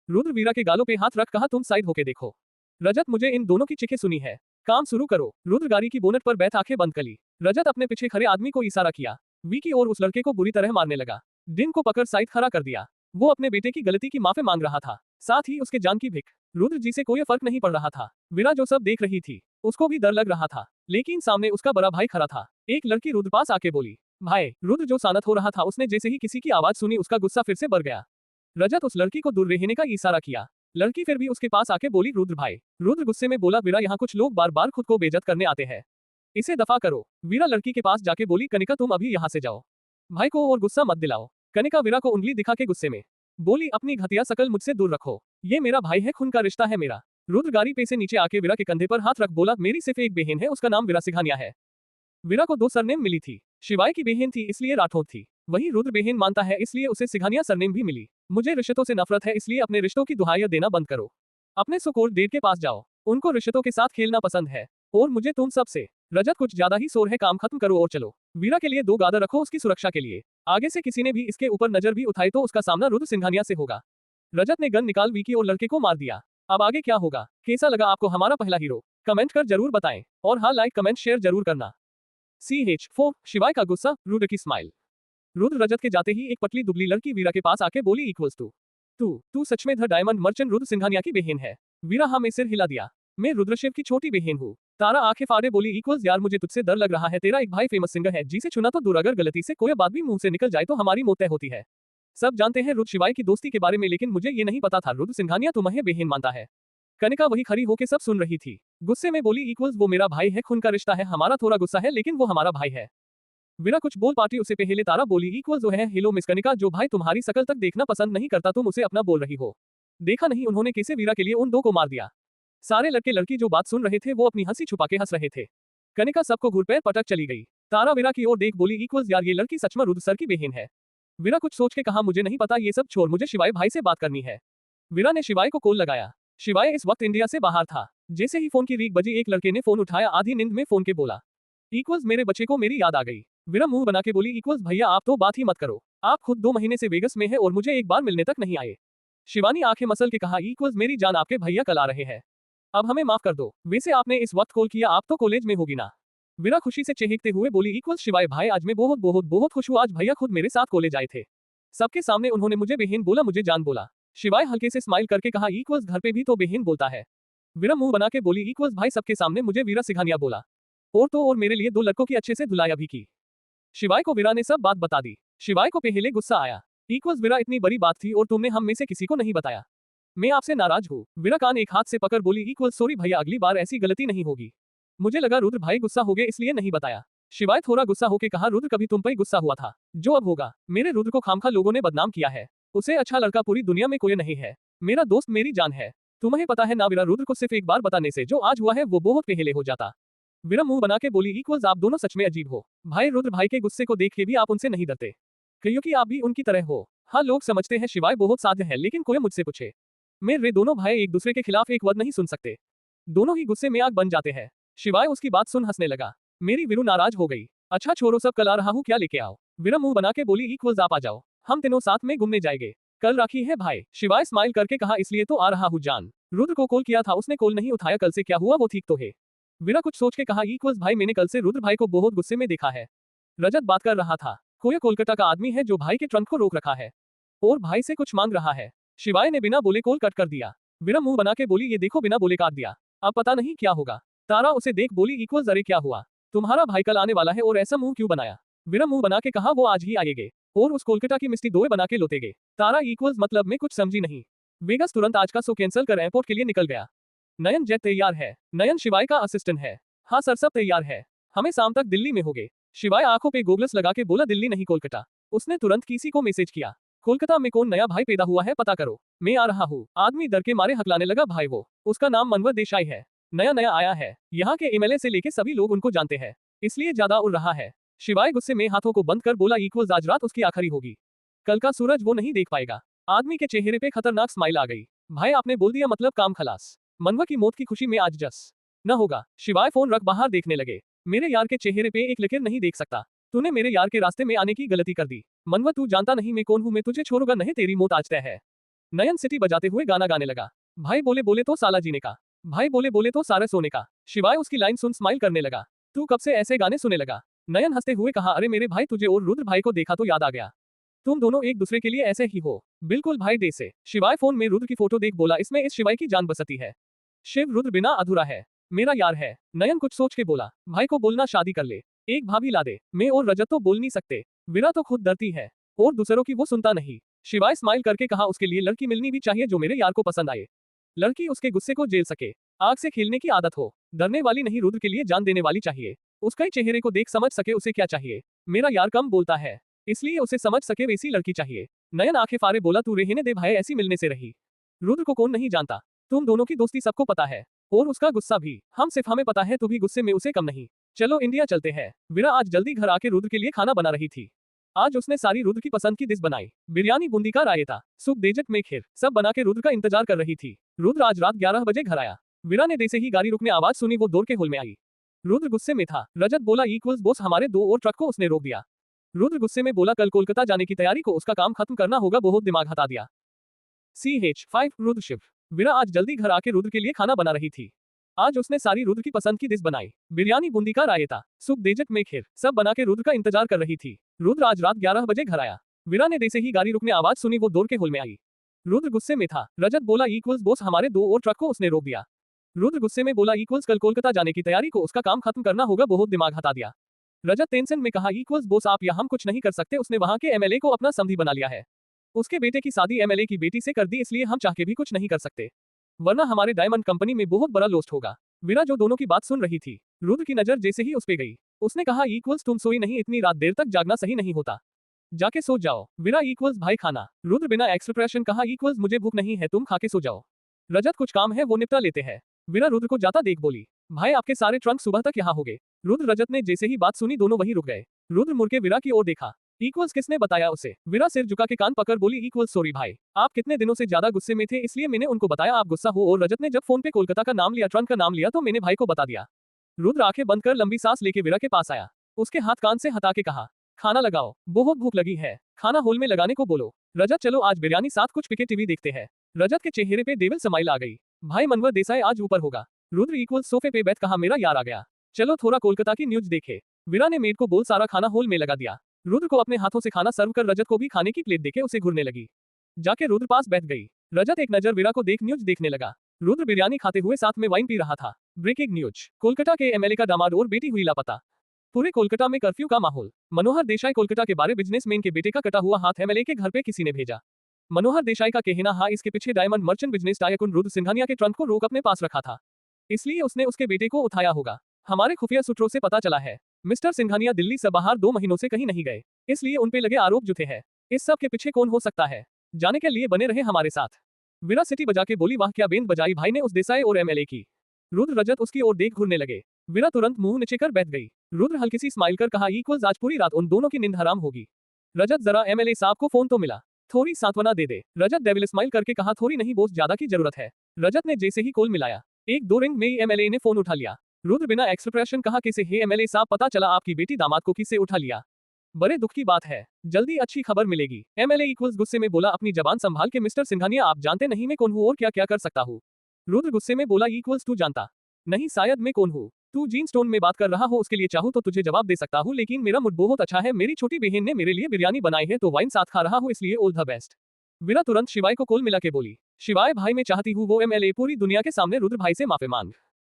रुद्र वीरा के गालों पे हाथ रख कहा तुम साइड होके देखो। रजत मुझे इन दोनों की चिखें सुनी है, काम शुरू करो। रुद्र गाड़ी की बोनट पर बैठ आंखें बंद कर ली। रजत अपने पीछे खड़े आदमी को इशारा किया। विकी और उस लड़के को बुरी तरह मारने लगा। दिन को पकड़ साइड खड़ा कर दिया। वो अपने बेटे की गलती की माफी मांग रहा था, साथ ही उसके जान की भिख। रुद्र जी से कोई फर्क नहीं पड़ रहा था। वीरा जो सब देख रही थी उसको भी डर लग रहा था, लेकिन सामने उसका बड़ा भाई खड़ा था। एक लड़की रुद्र पास आके बोली भाई। रुद्र जो शांत हो रहा था उसने जैसे ही किसी की आवाज सुनी उसका गुस्सा फिर से बढ़ गया। रजत उस लड़की को दूर रहने का इशारा किया। लड़की फिर भी उसके पास आके बोली रुद्र भाई। रुद्र गुस्से में बोला वीरा यहाँ कुछ लोग बार बार खुद को बेइज्जत करने आते हैं, इसे दफा करो। वीरा लड़की के पास जाके बोली कनिका तुम अभी यहाँ से जाओ, भाई को और गुस्सा मत दिलाओ। कनिका वीरा को उंगली दिखा के गुस्से में बोली अपनी घटिया शकल मुझसे दूर रखो, ये मेरा भाई है, खून का रिश्ता है मेरा। रुद्र गाड़ी पे से नीचे आके वीरा के कंधे पर हाथ रख बोला मेरी सिर्फ एक बहन है, उसका नाम वीरा सिंघानिया है। वीरा को 2 सरनेम मिली थी, शिवाय की बहन थी इसलिए राठौर थी, वही रुद्र बहन मानता है इसलिए उसे सिंघानिया सरनेम भी मिली। मुझे रिश्तों से नफरत है इसलिए अपने रिश्तों की दुहाइयां देना बंद करो। अपने सुकोल डेट के पास जाओ, उनको रिश्तों के साथ खेलना पसंद है और मुझे तुम सब से। रजत कुछ ज्यादा ही शोर है, काम खत्म करो और चलो। वीरा के लिए 2 गार्ड रखो उसकी सुरक्षा के लिए। आगे से किसी ने भी इसके ऊपर नजर भी उठाई तो उसका सामना रुद्र सिंघानिया से होगा। रजत ने गन निकाल विकी और लड़के को मार दिया। अब आगे क्या होगा, कैसा लगा आपको हमारा पहला हीरो, कमेंट कर जरूर बताएं और हाँ लाइक कमेंट शेयर जरूर करना। CH4 शिवाय का गुस्सा, रुद्र की स्माइल। रुद्र रजत के जाते ही एक पतली दुबली लड़की वीरा के पास आके बोली इक्वल्स तू सच में the diamond merchant Rudra Singhania की बहन है। वीरा हाँ में सिर हिला दिया। मैं रुद्रशिव की छोटी बहन हूँ। तारा आंखें फाड़े बोली इक्वल्स यार मुझे तुझसे डर लग रहा है, तेरा एक भाई फेमस सिंगर है जिसे चुना तो दूर, अगर गलती से कोई बात भी मुंह से निकल जाए तो हमारी मौत तय होती है। सब जानते हैं रुद्र शिवाय की दोस्ती के बारे में, लेकिन मुझे ये नहीं पता था रुद्र सिंघानिया तुम्हें बहन मानता है। कनिका वही खड़ी होके सब सुन रही थी। गुस्से में बोली इक्वल्स वो मेरा भाई है, खून का रिश्ता है हमारा, थोड़ा गुस्सा है लेकिन वो हमारा भाई है। वीरा कुछ बोल पाती उससे पहले तारा बोली इक्वल्स वो है हेलो मिस कनिका, जो भाई तुम्हारी शकल तक देखना पसंद नहीं करता तुम उसे अपना बोल रही हो। देखा नहीं उन्होंने कैसे वीरा के लिए उन 2 को मार दिया। सारे लड़के लड़की जो बात सुन रहे थे वो अपनी हंसी छुपा के हंस रहे थे। कनिका सबको घुरपैर पटक चली गई। तारा वीरा की ओर देख बोली इक्वल्स यार ये लड़की सच में रुद्र सर की बहन है। वीरा कुछ सोच के कहा मुझे नहीं पता, ये सब छोड़, मुझे शिवाय भाई से बात करनी है। वीरा ने शिवाय को कॉल लगाया। शिवाय इस वक्त इंडिया से बाहर था। जैसे ही फोन की रीक बजी एक लड़के ने फोन उठाया, आधी नींद में फोन के बोला इक्वल्स मेरे बच्चे को मेरी याद आ गई। वीरा मुंह बना के बोली इक्वल्स भैया आप तो बात ही मत करो, आप खुद 2 महीने से वेगस में है और मुझे एक बार मिलने तक नहीं आए। शिवानी आंखें मसल के कहा इक्वल्स मेरी जान आपके भैया कल आ रहे हैं, अब हमें माफ कर दो। वैसे आपने इस वक्त कॉल किया, आप तो कॉलेज में होगी ना। वीरा खुशी से चहकते हुए बोली इक्वल्स शिवाय भाई आज मैं बहुत बहुत बहुत खुश हूँ, आज भैया खुद मेरे साथ कॉलेज आए थे। सबके सामने उन्होंने मुझे बहन बोला, मुझे जान बोला। शिवाय हल्के से स्माइल करके कहा इक्वल्स घर पे भी तो बहन बोलता है। वीरा मुंह बना के बोली इक्वल्स भाई सबके सामने मुझे वीरा सिंघानिया बोला, और तो और मेरे लिए 2 लड़कों की अच्छे से धुलाया भी की। शिवाय को वीरा ने सब बात बता दी। शिवाय को पहले गुस्सा आया, इक्वल्स वीरा इतनी बड़ी बात थी और तुमने हम में से किसी को नहीं बताया, मैं आपसे नाराज हूँ। वीरा कान एक हाथ से पकड़ बोली इक्वल्स सॉरी भैया, अगली बार ऐसी गलती नहीं होगी, मुझे लगा रुद्र भाई गुस्सा हो गए इसलिए नहीं बताया। शिवाय थोड़ा गुस्सा होके कहा रुद्र कभी तुम पर गुस्सा हुआ था, जो अब होगा। मेरे रुद्र को खामखा लोगों ने बदनाम किया है, उसे अच्छा लड़का पूरी दुनिया में कोई नहीं है, मेरा दोस्त मेरी जान है। तुम्हें पता है ना वीरा, रुद्र को सिर्फ एक बार बताने से जो आज हुआ है वो बहुत पहले हो जाता। वीरा मुंह बना के बोली इक्वल्स आप दोनों सच में अजीब हो, भाई रुद्र भाई के गुस्से को देख के भी आप उनसे नहीं डरते। क्योंकि आप भी उनकी तरह हो। हाँ, लोग समझते हैं शिवाय बहुत साध्य है, लेकिन कोई मुझसे पूछे मेरे दोनों भाई एक दूसरे के खिलाफ एक वर्ड नहीं सुन सकते। दोनों ही गुस्से में आग बन जाते हैं। शिवाय उसकी बात सुन हंसने लगा। मेरी वीरू नाराज हो गई। अच्छा छोड़ो, सब कल आ रहा हूँ, क्या लेके आओ? वीरा मुंह बना के बोली, इक्वल्स आप आ जाओ, हम तीनों साथ में घूमने जाएंगे। कल राखी है भाई। शिवाय स्माइल करके कहा, इसलिए तो आ रहा हूँ जान। रुद्र को कॉल किया था, उसने कॉल नहीं उठाया, कल से क्या हुआ वो ठीक तो है? वीरा कुछ सोच के कहा, इक्वल्स भाई मैंने कल से रुद्र भाई को बहुत गुस्से में देखा है। रजत बात कर रहा था। कोई कोलकाता का आदमी है जो भाई के ट्रंक को रोक रखा है और भाई से कुछ मांग रहा है। शिवाय ने बिना बोले कॉल कट कर दिया। वीरा मुंह बना के बोली, ये देखो बिना बोले काट दिया, अब पता नहीं क्या होगा। तारा उसे देख बोली, इक्वल्स अरे क्या हुआ? तुम्हारा भाई कल आने वाला है और ऐसा मुंह क्यों बनाया? वीरा मुंह बना के कहा, वो आज ही आएंगे और उस कोलकाता की मिस्टी दोए बना के लोतेगे। तारा इक्वल्स मतलब में कुछ समझी नहीं। वेगस तुरंत आज का शो कैंसिल कर एयरपोर्ट के लिए निकल गया। नयन जेट तैयार है। नयन शिवाय का असिस्टेंट है। हाँ सर, सब तैयार है, हमें शाम तक दिल्ली में होगे। शिवाय आंखों पे गोगल्स लगा के बोला, दिल्ली नहीं कोलकाता। उसने तुरंत किसी को मैसेज किया, कोलकाता में कौन नया भाई पैदा हुआ है पता करो, मैं आ रहा हूँ। आदमी डर के मारे हकलाने लगा, भाई वो, उसका नाम मनवर देसाई है, नया नया आया है, यहाँ के एमएलए से लेके सभी लोग उनको जानते हैं, इसलिए ज्यादा उड़ रहा है। शिवाय गुस्से में हाथों को बंद कर बोला, इक्वल्स आज रात उसकी आखिरी होगी, कल का सूरज वो नहीं देख पाएगा। आदमी के चेहरे पे खतरनाक स्माइल आ गई। भाई आपने बोल दिया, मतलब काम खलास। मनवा की मौत की खुशी में आज जस न होगा। शिवाय फोन रख बाहर देखने लगे। मेरे यार के चेहरे पे एक लकीर नहीं देख सकता। तूने मेरे यार के रास्ते में आने की गलती कर दी। मनवा तू जानता नहीं मैं कौन हूँ, मैं तुझे छोड़ूंगा नहीं, तेरी मौत आज तय है। नयन सिटी बजाते हुए गाना गाने लगा। भाई बोले बोले तो साला जीने का, भाई बोले बोले तो सारे सोने का। शिवाय उसकी लाइन सुन स्माइल करने लगा। तू कब से ऐसे गाने सुने लगा? नयन हंसते हुए कहा, अरे मेरे भाई, तुझे और रुद्र भाई को देखा तो याद आ गया, तुम दोनों एक दूसरे के लिए ऐसे ही हो। बिल्कुल भाई दे से। शिवाय फोन में रुद्र की फोटो देख बोला, इसमें इस शिवाय की जान बसती है। शिव रुद्र बिना अधूरा है, मेरा यार है। नयन कुछ सोच के बोला, भाई को बोलना शादी कर ले, एक भाभी ला दे, मैं और रजत तो बोल नहीं सकते, वीरा तो खुद डरती है और दूसरों की वो सुनता नहीं। शिवाय स्माइल करके कहा, उसके लिए लड़की मिलनी भी चाहिए जो मेरे यार को पसंद आए, लड़की उसके गुस्से को झेल सके, आग से खेलने की आदत हो, डरने वाली नहीं, रुद्र के लिए जान देने वाली चाहिए, उसका ही चेहरे को देख समझ सके उसे क्या चाहिए। मेरा यार कम बोलता है, इसलिए उसे समझ सके वैसी लड़की चाहिए। नयन आंखें फाड़े बोला, तू रहने दे भाई, ऐसी मिलने से रही, रुद्र को कौन नहीं जानता, तुम दोनों की दोस्ती सबको पता है और उसका गुस्सा भी, हम सिर्फ हमें पता है, तू भी गुस्से में उसे कम नहीं। चलो इंडिया चलते हैं। वीरा आज जल्दी घर आके रुद्र के लिए खाना बना रही थी। आज उसने सारी रुद्र की पसंद की डिश बनाई, बिरयानी, बूंदी का रायता, सूप, डेजर्ट में खीर, सब बना के रुद्र का इंतजार कर रही थी। रुद्र आज रात 11 बजे घर आया। वीरा ने जैसे ही गाड़ी रुकने आवाज सुनी, वो दौड़ के हॉल में आई। रुद्र गुस्से में था। रजत बोला, इक्वल्स बॉस, हमारे 2 और ट्रक को उसने रोक दिया। रुद्र गुस्से में बोला, कल कोलकाता जाने की तैयारी को उसका काम खत्म करना होगा, बहुत दिमाग हटा दिया। CH5 रुद्र शिव। वीरा आज जल्दी घर आके रुद्र के लिए खाना बना रही थी। आज उसने सारी रुद्र की पसंद की डिश बनाई, बिरयानी, बूंदी का रायता, सूप, डेजर्ट में खीर, सब बना के रुद्र का इंतजार कर रही थी। रुद्र आज रात 11 बजे घर आया। वीरा ने जैसे ही गाड़ी रुकने आवाज सुनी, वो दौड़ के हॉल में आई। रुद्र गुस्से में था। रजत बोला, इक्वल्स बॉस, हमारे 2 और ट्रक को उसने रोक दिया। रुद्र गुस्से में बोला, इक्वल्स कल कोलकाता जाने की तैयारी को उसका काम खत्म करना होगा, बहुत दिमाग हटा दिया। रजत टेंशन में कहा, इक्वल्स बॉस आप या हम कुछ नहीं कर सकते, उसने वहां के एमएलए को अपना समधी बना लिया है, उसके बेटे की शादी एमएलए की बेटी से कर दी, इसलिए हम चाह के भी कुछ नहीं कर सकते, वरना हमारे डायमंड कंपनी में बहुत बड़ा लॉस होगा। वीरा जो दोनों की बात सुन रही थी, रुद्र की नजर जैसे ही उस पे गई, उसने कहा, इक्वल्स तुम सोई नहीं, इतनी रात देर तक जागना सही नहीं होता, जाके सो जाओ। वीरा, इक्वल्स भाई खाना। रुद्र बिना एक्सप्रेशन कहा, इक्वल्स मुझे भूख नहीं है, तुम खा के सो जाओ, रजत कुछ काम है वो निपटा लेते हैं। वीरा रुद्र को जाता देख बोली, भाई आपके सारे ट्रंक सुबह तक यहाँ होंगे। रुद्र रजत ने जैसे ही बात सुनी, दोनों वहीं रुक गए। रुद्र मुड़ के वीरा की ओर देखा, इक्वल्स किसने बताया उसे? वीरा सिर झुका के कान पकड़ बोली, इक्वल्स सॉरी भाई, आप कितने दिनों से ज्यादा गुस्से में थे, इसलिए मैंने उनको बताया आप गुस्सा हो, और रजत ने जब फोन पे कोलकाता का नाम लिया, ट्रंक का नाम लिया, तो मैंने भाई को बता दिया। रुद्र आंखें बंद कर लंबी सांस लेके वीरा के पास आया, उसके हाथ कान से हटा के कहा, खाना लगाओ, बहुत भूख लगी है, खाना हॉल में लगाने को बोलो। रजत, चलो आज बिरयानी साथ कुछ पिके टीवी देखते हैं। रजत के चेहरे पे डेविल स्माइल आ गई। भाई मनवर देसाई आज ऊपर होगा। रुद्र इक्वल्स सोफे पे बैठ कहा, मेरा यार आ गया, चलो थोड़ा कोलकाता की न्यूज देखे। वीरा ने मेड को बोल सारा खाना हॉल में लगा दिया। रुद्र को अपने हाथों से खाना सर्व कर रजत को भी खाने की प्लेट देके उसे घूरने लगी। जाके रुद्र पास बैठ गई। रजत एक नजर वीरा को देख न्यूज देखने लगा। रुद्र बिरयानी खाते हुए साथ में वाइन पी रहा था। ब्रेकिंग न्यूज, कोलकाता के एमएलए का दामाद और बेटी हुई लापता। पूरे कोलकाता में कर्फ्यू का माहौल। मनोहर देसाई कोलकाता के बारे बिजनेसमैन के बेटे का कटा हुआ हाथ एमएलए के घर पे किसी ने भेजा। मनोहर देसाई का कहना है इसके पीछे diamond merchant business tycoon Rudra Singhania के ट्रंक को रोक अपने पास रखा था, इसलिए उसने उसके बेटे को उठाया होगा। हमारे खुफिया सूत्रों से पता चला है मिस्टर सिंघानिया दिल्ली से बाहर 2 महीनों से कहीं नहीं गए, इसलिए उन पे लगे आरोप झूठे हैं। इस सब के पीछे कौन हो सकता है, जाने के लिए बने रहे हमारे साथ। वीरा सिटी बजा के बोली, वाह क्या बेंद बजाई भाई ने उस देसाई और एमएलए की। रुद्र रजत उसकी ओर देख घूरने लगे। वीरा तुरंत मुंह नीचे कर बैठ गई। रुद्र हल्की सी स्माइल कर कहा, इक्वल्स आज पूरी रात उन दोनों की नींद हराम होगी। रजत जरा एमएलए साहब को फोन तो मिला, थोड़ी सांत्वना दे दे। रजत डेविल स्माइल करके कहा थोड़ी नहीं बॉस ज्यादा की जरूरत है। रजत ने जैसे ही कॉल मिलाया, एक दो रिंग में ही एमएलए ने फोन उठा लिया। रुद्र बिना एक्सप्रेशन कहा कैसे हे एमएलए साहब पता चला आपकी बेटी दामाद को किससे उठा लिया। बड़े दुख की बात है, जल्दी अच्छी खबर मिलेगी। एमएलए इक्वल्स गुस्से में बोला अपनी जबान संभाल के मिस्टर सिंघानिया आप जानते नहीं मैं कौन हूँ और क्या क्या कर सकता हूँ। रुद्र गुस्से में बोला इक्वल्स तू जानता नहीं शायद मैं कौन हूँ। तू जीन्स टोन में बात कर रहा हो उसके लिए चाहूँ तो तुझे जवाब दे सकता हूँ लेकिन मेरा मूड बहुत अच्छा है। मेरी छोटी बहन ने मेरे लिए बिरयानी बनाई है तो वाइन साथ खा रहा हूँ इसलिए ऑल द बेस्ट। वीरा तुरंत शिवाय को कॉल मिला के बोली शिवाय भाई मैं चाहती हूँ वो एमएलए पूरी दुनिया के सामने रुद्र भाई से माफी मांग,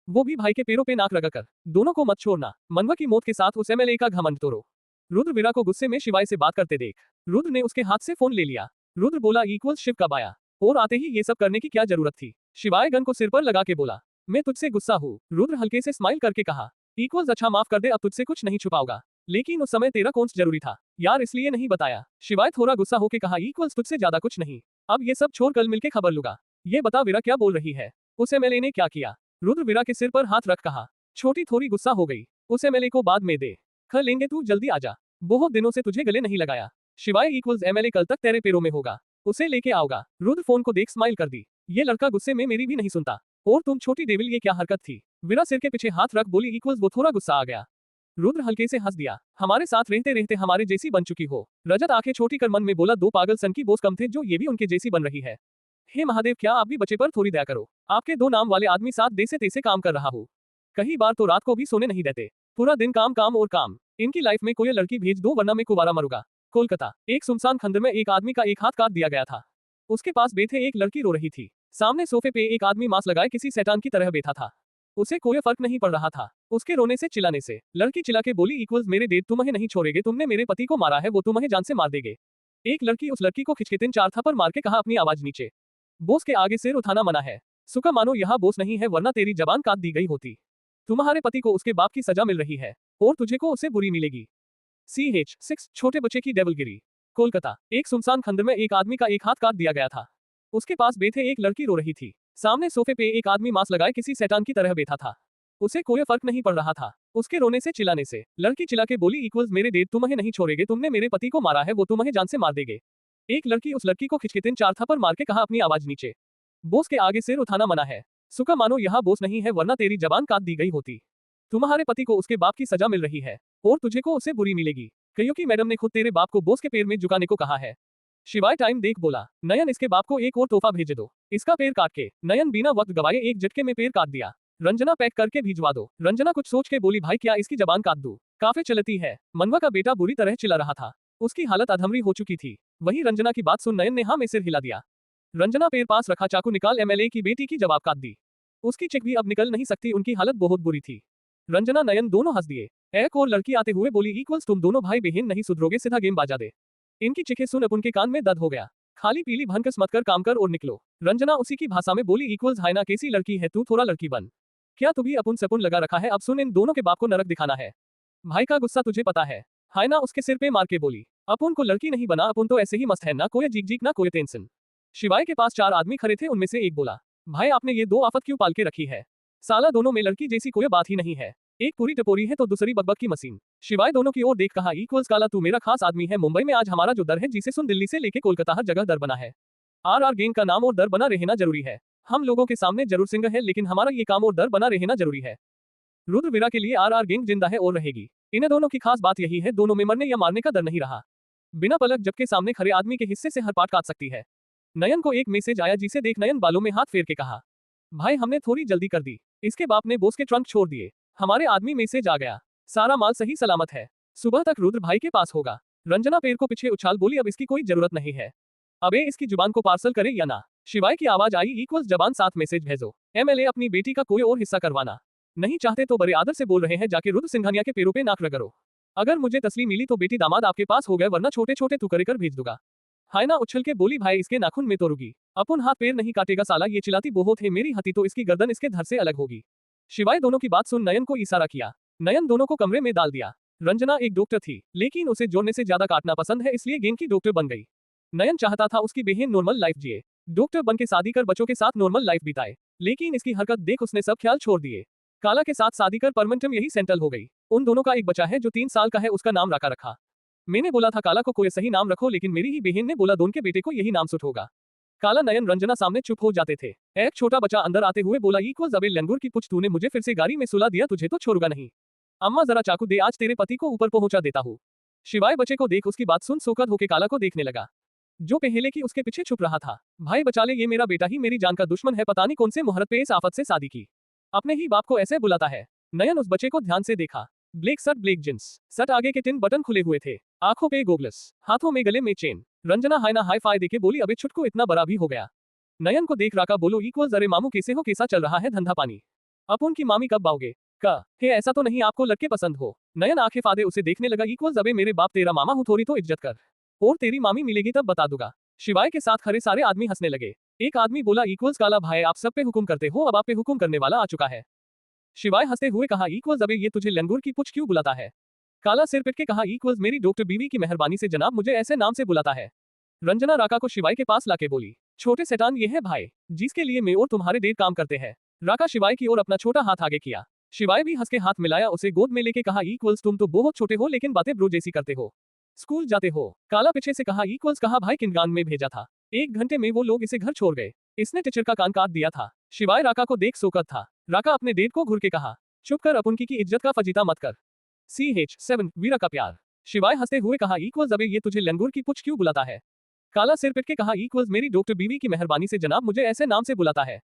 वो भी भाई के पैरों पे नाक रगड़ कर। दोनों को मत छोड़ना, मनवा की मौत के साथ उस एमएलए का घमंड तोड़ो। रुद्र वीरा को गुस्से में शिवाय से बात करते देख रुद्र ने उसके हाथ से फोन ले लिया। रुद्र बोला इक्वल शिव कब आया और आते ही ये सब करने की क्या जरूरत थी। शिवाय गन को सिर पर लगा के बोला मैं तुझसे गुस्सा हूँ। रुद्र हल्के से स्माइल करके कहा इक्वल्स अच्छा माफ कर दे अब तुझसे कुछ नहीं छुपाऊंगा, लेकिन उस समय तेरा कौन जरूरी था यार इसलिए नहीं बताया। शिवाय थोड़ा गुस्सा होके कहा इक्वल्स तुझसे ज्यादा कुछ नहीं, अब ये सब छोड़ कल मिलके खबर लूंगा। ये बता वीरा क्या बोल रही है, उस एमएलए ने क्या किया। रुद्र वीरा के सिर पर हाथ रख कहा छोटी थोड़ी गुस्सा हो गई, उस एमएलए को बाद में दे खा लेंगे, तू जल्दी आजा, बहुत दिनों से तुझे गले नहीं लगाया। शिवाय इक्वल्स एमएलए कल तक तेरे पैरों में होगा, उसे लेके आओगा। रुद्र फोन को देख स्माइल कर दी, ये लड़का गुस्से में मेरी भी नहीं सुनता। और तुम छोटी डेविल ये क्या हरकत थी। वीरा सिर के पीछे हाथ रख बोली इक्वल्स वो थोड़ा गुस्सा आ गया। रुद्र हल्के से हंस दिया हमारे साथ रहते रहते हमारे जैसी बन चुकी हो। रजत आंखें छोटी कर मन में बोला दो पागल सन की बोस कम थे जो ये भी उनके जैसी बन रही है। हे महादेव क्या आप भी बच्चे पर थोड़ी दया करो, आपके दो नाम वाले आदमी साथ देसे तैसे काम कर रहा हूँ। कई बार तो रात को भी सोने नहीं देते, पूरा दिन काम काम और काम। इनकी लाइफ में कोई लड़की भेज दो वरना मैं कुवारा मरूंगा। कोलकाता एक सुनसान खंडर में एक आदमी का एक हाथ काट दिया गया था। उसके पास बैठे एक लड़की रो रही थी, सामने सोफे पे एक आदमी मास्क लगाए किसी शैतान की तरह बैठा था। उसे कोई फर्क नहीं पड़ रहा था उसके रोने से चिल्लाने से। लड़की चिल्ला के बोली इक्वल्स मेरे डेड तुम्हें नहीं छोड़ेगे, तुमने मेरे पति को मारा है वो तुम्हें जान से मार देंगे। एक लड़की उस लड़की को खिंचके 3-4 थप्पड़ मार के कहा अपनी आवाज नीचे, बॉस के आगे सिर उठाना मना है। सुका मानो यहाँ बॉस नहीं है वरना तेरी जबान काट दी गई होती। तुम्हारे पति को उसके बाप की सजा मिल रही है और तुझे को उसे बुरी मिलेगी। CH6 छोटे बच्चे की डेविलगिरी। कोलकाता एक सुनसान खंडर में एक आदमी का एक हाथ काट दिया गया था। उसके पास बैठे एक लड़की रो रही थी, सामने सोफे पे एक आदमी मास्क लगाए किसी शैतान की तरह बैठा था। उसे कोई फर्क नहीं पड़ रहा था उसके रोने से चिल्लाने से। लड़की चिल्ला के बोली इक्वल्स मेरे डेड तुम्हें नहीं छोड़ेगे, तुमने मेरे पति को मारा है वो तुम्हें जान से मार देंगे। एक लड़की उस लड़की को खिंचके 3-4 थप्पड़ मार के कहा अपनी आवाज नीचे, बॉस के आगे सिर उठाना मना है। सुका मानो यहाँ बॉस नहीं है वरना तेरी जबान काट दी गई होती। तुम्हारे पति को उसके बाप की सजा मिल रही है और तुझे को उसे बुरी मिलेगी, क्योंकि मैडम ने खुद तेरे बाप को बॉस के पैर में झुकाने को कहा है। शिवाय टाइम देख बोला नयन इसके बाप को एक और तोहफा भेज दो, इसका पैर काट के। नयन बिना वक्त गवाए एक झटके में पैर काट दिया। रंजना पैक करके भिजवा दो। रंजना कुछ सोच के बोली भाई क्या इसकी जबान काट दूं, काफी चलती है। मनवा का बेटा बुरी तरह चिल्ला रहा था, उसकी हालत अधमरी हो चुकी थी। वही रंजना की बात सुन नयन ने हाँ में सिर हिला दिया। रंजना पैर पास रखा चाकू निकाल एमएलए की बेटी की जवाब काट दी। उसकी चिक भी अब निकल नहीं सकती, उनकी हालत बहुत बुरी थी। रंजना नयन दोनों हंस दिए। एक और लड़की आते हुए बोली इक्वल्स तुम दोनों भाई बहन नहीं सुधरोगे, सीधा गेम बाजा दे। इनकी चिखे सुन उनके कान में दर्द हो गया। खाली पीली भनकस मत कर काम कर और निकलो। रंजना उसी की भाषा में बोली इक्वल्स हाय ना कैसी लड़की है तू, थोड़ा लड़की बन। क्या तू भी अपुन सपुन लगा रखा है, अब सुन इन दोनों के बाप को नरक दिखाना है। भाई का गुस्सा तुझे पता है। हाय ना उसके सिर पे मार के बोली अपुन को लड़की नहीं बना, अपुन तो ऐसे ही मस्त है, ना कोई जीक जीक ना कोई टेंशन। शिवाय के पास 4 आदमी खड़े थे, उनमें से एक बोला भाई आपने ये 2 आफत क्यों पाल के रखी है, साला दोनों में लड़की जैसी कोई बात ही नहीं है। एक पूरी टपोरी है तो दूसरी बकबक की मशीन। शिवाय दोनों की ओर देख कहा इक्वल्स काला तू मेरा खास आदमी है, मुंबई में आज हमारा जो दर है जिसे सुन दिल्ली से लेके कोलकाता हर जगह दर बना है। RR गैंग का नाम और दर बना रहना जरूरी है। हम लोगों के सामने जरूर सिंह है लेकिन हमारा ये काम और दर बना रहना जरूरी है। रुद्र वीरा के लिए RR गैंग जिंदा है और रहेगी। इन्हें दोनों की खास बात यही है दोनों में मरने या मारने का डर नहीं रहा। बिना पलक झपके सामने खड़े आदमी के हिस्से से हर पाट काट सकती है। नयन को एक मैसेज आया जिसे देख नयन बालों में हाथ फेर के कहा भाई हमने थोड़ी जल्दी कर दी, इसके बाप ने बॉस के ट्रंक छोड़ दिए, हमारे आदमी मैसेज आ गया, सारा माल सही सलामत है, सुबह तक रुद्र भाई के पास होगा। रंजना पैर को पीछे उछाल बोली अब इसकी कोई जरूरत नहीं है, अबे इसकी जुबान को पार्सल करे या ना। शिवाय की आवाज आई इक्वल्स जबान साथ मैसेज भेजो। एमएलए अपनी बेटी का कोई और हिस्सा करवाना नहीं चाहते तो बड़े आदर से बोल रहे हैं जाके रुद्र सिंघानिया के पैरों पे नाक रगड़ो। अगर मुझे तसली मिली तो बेटी दामाद आपके पास हो गए वरना छोटे छोटे टुकड़े कर भेज दूंगा। हायना उछल के बोली भाई इसके नाखून में तोड़ूंगी, अपन हाथ पैर नहीं काटेगा साला, ये चिल्लाती बहुत है, मेरी हथी तो इसकी गर्दन इसके धर से अलग होगी। शिवाय दोनों की बात सुन नयन को इशारा किया। नयन दोनों को कमरे में डाल दिया। रंजना एक डॉक्टर थी लेकिन उसे जोड़ने से ज्यादा काटना पसंद है इसलिए गेंद की डॉक्टर बन गई। नयन चाहता था उसकी बहन नॉर्मल लाइफ जिए, डॉक्टर बन के शादी कर बच्चों के साथ नॉर्मल लाइफ बिताए, लेकिन इसकी हरकत देख उसने सब ख्याल छोड़ दिए। काला के साथ शादी कर परमानेंट यही सेंटल हो गई। उन दोनों का एक बच्चा है जो 3 साल का है, उसका नाम राका रखा। मैंने बोला था काला को कोई सही नाम रखो, लेकिन मेरी ही बहन ने बोला दोन के बेटे को यही नाम सूट होगा। काला नयन रंजना सामने चुप हो जाते थे। एक छोटा बच्चा अंदर आते हुए बोला, अबे लंगूर की पुछ, तूने मुझे फिर से गाड़ी में सुला दिया, तुझे तो छोड़ूंगा नहीं। अम्मा जरा चाकू दे, आज तेरे पति को ऊपर पहुंचा देता हूँ। शिवाय बच्चे को देख उसकी बात सुन सोकर होके काला को देखने लगा, जो पहले की उसके पीछे छुप रहा था। भाई बचा ले, ये मेरा बेटा ही मेरी जान का दुश्मन है, पता नहीं कौन से मुहूर्त पे इस आफत से शादी की। अपने ही बाप को ऐसे बुलाता है। नयन उस बच्चे को ध्यान से देखा। Black shirt, black jeans, shirt आगे के 3 बटन खुले हुए थे, आंखों पे गोगल्स, हाथों में गले में चेन। रंजना हाय ना हाय फाय देके बोली, अबे छुटकू इतना बड़ा भी हो गया। नयन को देख राका बोलो, अरे मामू कैसे हो, कैसा चल रहा है धंधा पानी? अपन की मामी कब आओगे? हे ऐसा तो नहीं आपको लड़के पसंद हो? नयन आंखें फादे उसे देखने लगा, अबे मेरे बाप तेरा मामा हूँ, थोड़ी तो इज्जत कर, और तेरी मामी मिलेगी तब बता दूंगा। शिवाय के साथ खड़े सारे आदमी हंसने लगे। एक आदमी बोला, काला भाई आप सब पे हुक्म करते हो, अब आप पे हुक्म करने वाला आ चुका है। शिवाय हंसते हुए कहा, अबे ये तुझे लंगूर की पुछ क्यों बुलाता है? काला सिर पिट के कहा, मेरी डॉक्टर बीवी की मेहरबानी से जनाब मुझे ऐसे नाम से बुलाता है। रंजना राका को शिवाय के पास लाके बोली, छोटे शैतान ये है भाई, जिसके लिए मैं और तुम्हारे डेढ़ काम करते हैं। राका शिवाय की ओर अपना छोटा हाथ आगे किया। शिवाय भी हंस के हाथ मिलाया, उसे गोद में लेके कहा, तुम तो बहुत छोटे हो लेकिन बातें ब्रो जैसी करते हो, स्कूल जाते हो? काला पीछे से कहा, कहा भाई किनगान में भेजा था, 1 घंटे में वो लोग इसे घर छोड़ गए, इसने टीचर का कान काट दिया था। शिवाय राका को देख सोकर था। राका अपने डेढ़ को घूर के कहा, चुप कर, अपन की इज्जत का फजीता मत कर। CH7 वीरा का प्यार। शिवाय हंसते हुए कहा, अबे ये तुझे लंगूर की पुछ क्यों बुलाता है? काला सिर पिट के कहा, मेरी डॉक्टर बीवी की मेहरबानी से जनाब मुझे ऐसे नाम से बुलाता है।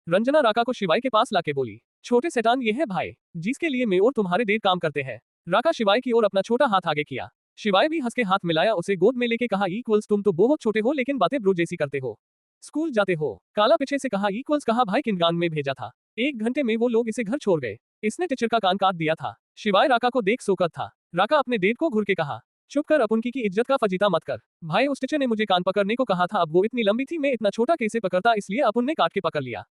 रंजना राका को शिवाय के पास लाके बोली, छोटे शैतान ये है भाई, जिसके लिए मैं और तुम्हारे डेढ़ काम करते हैं। राका शिवाय की ओर अपना छोटा हाथ आगे किया। शिवाय भी हंस के हाथ मिलाया, उसे गोद में लेके कहा, तुम तो बहुत छोटे हो लेकिन बातें ब्रो जैसी करते हो, स्कूल जाते हो? काला पीछे से कहा, कहा भाई किनगान में भेजा था, 1 घंटे में वो लोग इसे घर छोड़ गए, इसने टीचर का कान काट दिया था। शिवाय राका को देख सोकर था। राका अपने डेढ़ को घूर के कहा, चुप कर, अपन की इज्जत का फजीता मत कर। भाई उस टीचर ने मुझे कान पकड़ने को कहा था, अब वो इतनी लंबी थी, मैं इतना छोटा कैसे पकड़ता, इसलिए अपन ने काट के पकड़ लिया।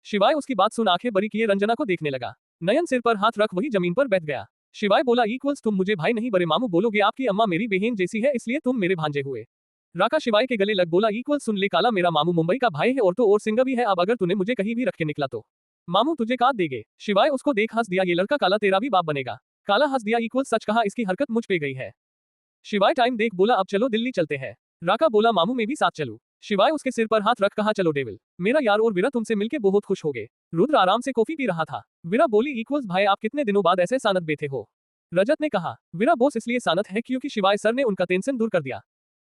शिवाय उसकी बात सुन आंखें बड़ी किए रंजना को देखने लगा। नयन सिर पर हाथ रख वही जमीन पर बैठ गया। शिवाय बोला, तुम मुझे भाई नहीं बड़े मामू बोलोगे, आपकी अम्मा मेरी बहन जैसी है इसलिए तुम मेरे भांजे हुए। राका शिवाय के गले लग बोला, सुन ले काला, मेरा मामू मुंबई का भाई है और तो और सिंगर भी है, अब अगर तूने मुझे कहीं भी रख के निकला तो मामू तुझे काट देंगे। शिवाय उसको देख हंस दिया, ये लड़का काला तेरा भी बाप बनेगा। काला हंस दिया, सच कहा, इसकी हरकत मुझ पे गई है। शिवाय टाइम देख बोला, अब चलो दिल्ली चलते हैं। राका बोला, मामू मैं भी साथ चलूं? शिवाय उसके सिर पर हाथ रख कहा, चलो डेविल, मेरा यार और वीरा तुमसे मिलके बहुत खुश हो गए। रुद्र आराम से कॉफी पी रहा था। वीरा बोली, भाई आप कितने दिनों बाद ऐसे सानत बैठे हो? रजत ने कहा, वीरा बॉस इसलिए सानत है क्योंकि शिवाय सर ने उनका टेंशन दूर कर दिया।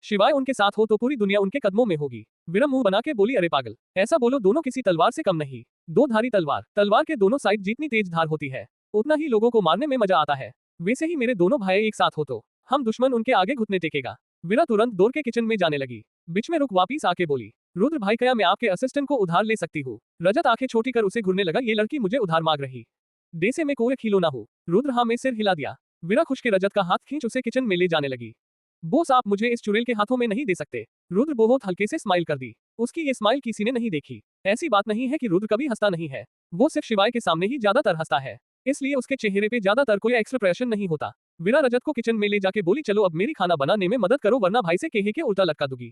शिवाय उनके साथ हो तो पूरी दुनिया उनके कदमों में होगी। वीरा मुंह बना के बोली, अरे पागल, ऐसा बोलो, दोनों किसी तलवार से कम नहीं। 2 धारी तलवार, तलवार के दोनों साइड जितनी तेज धार होती है उतना ही लोगों को मारने में मजा आता है। वैसे ही मेरे दोनों भाई एक साथ हो तो हम दुश्मन उनके आगे घुटने टेकेगा। वीरा तुरंत दौड़ के किचन में जाने लगी। बीच में रुक वापिस आके बोली, रुद्र भाई क्या मैं आपके असिस्टेंट को उधार ले सकती हूँ? रजत आंखें छोटी कर उसे घूरने लगा, ये लड़की मुझे उधार मांग रही, देसे में कोई खिलौना हूँ। रुद्र हाँ में सिर हिला दिया। वीरा खुश के रजत का हाथ खींच उसे किचन में ले जाने लगी। बॉस आप मुझे इस चुड़ैल के हाथों में नहीं दे सकते। रुद्र बहुत हल्के से स्माइल कर दी। उसकी ये स्माइल किसी ने नहीं देखी। ऐसी बात नहीं है कि रुद्र कभी हंसता नहीं है, वो सिर्फ शिवाय के सामने ही ज्यादातर हंसता है, इसलिए उसके चेहरे पे ज्यादातर कोई एक्सप्रेशन नहीं होता। वीरा रजत को किचन में ले जाके बोली, चलो अब मेरी खाना बनाने में मदद करो वरना भाई से कहे के उल्टा लटका दूंगी।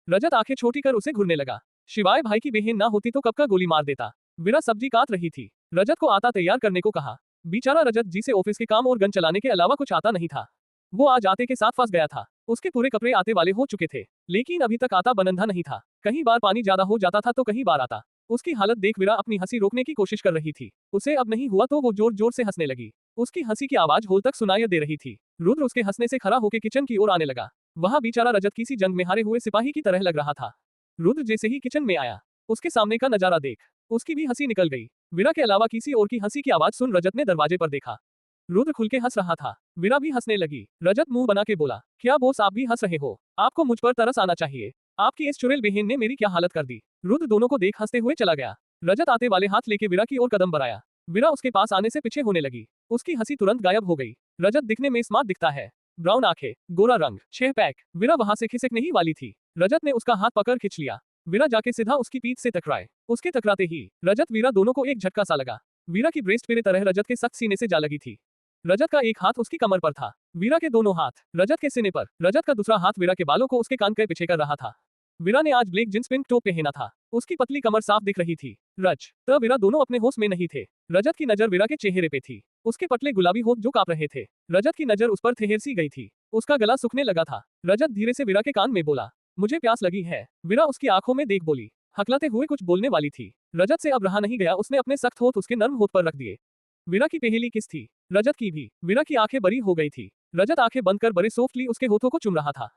रजत आंखें छोटी कर उसे घूरने लगा। शिवाय भाई की बहन ना होती तो कब का गोली मार देता। वीरा सब्जी काट रही थी। रजत को आटा तैयार करने को कहा। बेचारा रजत जिसे ऑफिस के काम और गन चलाने के अलावा कुछ आता नहीं था, वो आज आटे के साथ फंस गया था। उसके पूरे कपड़े आटे वाले हो चुके थे, लेकिन अभी तक आटा बनंधा नहीं था। कहीं बार पानी ज्यादा हो जाता था तो कहीं बार आता। उसकी हालत देख वीरा अपनी हंसी रोकने की कोशिश कर रही थी। उसे अब नहीं हुआ तो वो जोर जोर से हंसने लगी। उसकी हंसी की आवाज हॉल तक सुनाई दे रही थी। रुद्र उसके हंसने से खड़ा होकर किचन की ओर आने लगा। वहाँ बेचारा रजत किसी जंग में हारे हुए सिपाही की तरह लग रहा था। रुद्र जैसे ही किचन में आया, उसके सामने का नजारा देख उसकी भी हंसी निकल गई। वीरा के अलावा किसी और की हंसी की आवाज सुन रजत ने दरवाजे पर देखा। रुद्र खुल के हंस रहा था। वीरा भी हंसने लगी। रजत मुंह बना के बोला, क्या बॉस आप भी हंस रहे हो? आपको मुझ पर तरस आना चाहिए, आपकी इस चुड़ैल बहन ने मेरी क्या हालत कर दी। रुद्र दोनों को देख हंसते हुए चला गया। रजत आते वाले हाथ लेके वीरा की ओर कदम बढ़ाया। वीरा उसके पास आने से पीछे होने लगी। उसकी हंसी तुरंत गायब हो गई। रजत दिखने में स्मार्ट दिखता है, ब्राउन आंखें, गोरा रंग, 6 पैक। वीरा वहां से खिसकने ही वाली थी। रजत ने उसका हाथ पकड़ खींच लिया। वीरा जाके सीधा उसकी पीठ से टकराए। उसके टकराते ही रजत वीरा दोनों को एक झटका सा लगा। वीरा की ब्रेस्ट पेरे तरह रजत के सख्त सीने से जा लगी थी। रजत का एक हाथ उसकी कमर पर था, वीरा के दोनों हाथ रजत के सीने पर। रजत का दूसरा हाथ वीरा के बालों को उसके कान के पीछे कर रहा था। वीरा ने आज ब्लैक जींस पिंक टॉप पहना था। उसकी पतली कमर साफ दिख रही थी। तब वीरा दोनों अपने होश में नहीं थे। रजत की नजर वीरा के चेहरे पे थी। उसके पतले गुलाबी होठ जो कांप रहे थे। रजत की नजर उस पर ठहर सी गई थी। उसका गला सूखने लगा था। रजत धीरे से वीरा के कान में बोला, मुझे प्यास लगी है। वीरा उसकी आंखों में देख बोली, हकलाते हुए कुछ बोलने वाली थी। रजत से अब रहा नहीं गया, उसने अपने सख्त होठ उसके नर्म होठ पर रख दिए। वीरा की पहेली किस थी? रजत की भी। वीरा की आंखें बड़ी हो गई थी। रजत आंखें बंद कर बड़े सॉफ्टली उसके होठों को चुम रहा था।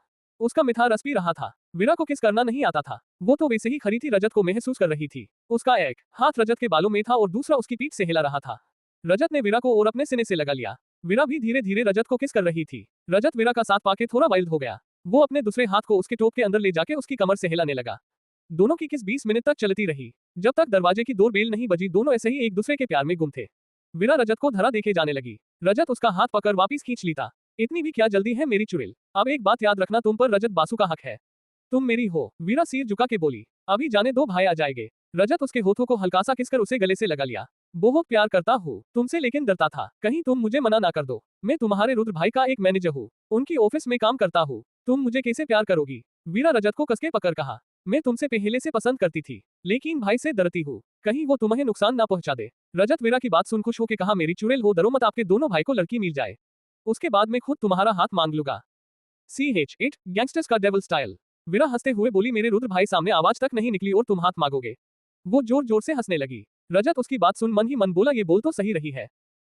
उसका मिठा रस पी रहा था। वीरा को किस करना नहीं आता था, वो तो वैसे ही खड़ी थी रजत को महसूस कर रही थी। उसका एक हाथ रजत के बालों में था और दूसरा उसकी पीठ से हिला रहा था। रजत ने वीरा को और अपने सीने से लगा लिया। वीरा भी धीरे धीरे रजत को किस कर रही थी। रजत वीरा का साथ पाके थोड़ा वाइल्ड हो गया। वो अपने दूसरे हाथ को उसके टोप के अंदर ले जाके उसकी कमर से हिलाने लगा। दोनों की किस 20 मिनट तक चलती रही। जब तक दरवाजे की डोरबेल नहीं बजी, दोनों ऐसे ही एक दूसरे के प्यार में गुम थे। वीरा रजत को धरा देखे जाने लगी। रजत उसका हाथ पकड़ वापिस खींच लेता। इतनी भी क्या जल्दी है मेरी चुड़ैल, अब एक बात याद रखना, तुम पर रजत बासु का हक है। तुम मेरी हो। वीरा सिर झुका के बोली, अभी जाने दो भाई आ जाएंगे। रजत उसके होठों को हल्का सा किसकर उसे गले से लगा लिया। बहुत प्यार करता हूँ तुमसे, लेकिन डरता था कहीं तुम मुझे मना ना कर दो। मैं तुम्हारे रुद्र भाई का एक मैनेजर हूँ, उनकी ऑफिस में काम करता हूँ। तुम मुझे कैसे प्यार करोगी? वीरा रजत को कसके पकड़ कहा, मैं तुमसे पहले से पसंद करती थी, लेकिन भाई से डरती हूँ, कहीं वो तुम्हें नुकसान ना पहुंचा दे। रजत वीरा की बात सुन खुश होकर कहा, मेरी चुड़ैल हो, डरो मत, आपके दोनों भाई को लड़की मिल जाए, उसके बाद मैं खुद तुम्हारा हाथ मांग लूंगा। CH8 गैंगस्टर्स का डेविल स्टाइल। वीरा हंसते हुए बोली, मेरे रुद्र भाई सामने आवाज तक नहीं निकली और तुम हाथ मांगोगे? वो जोर जोर से हंसने लगी। रजत उसकी बात सुन मन ही मन बोला, ये बोल तो सही रही है,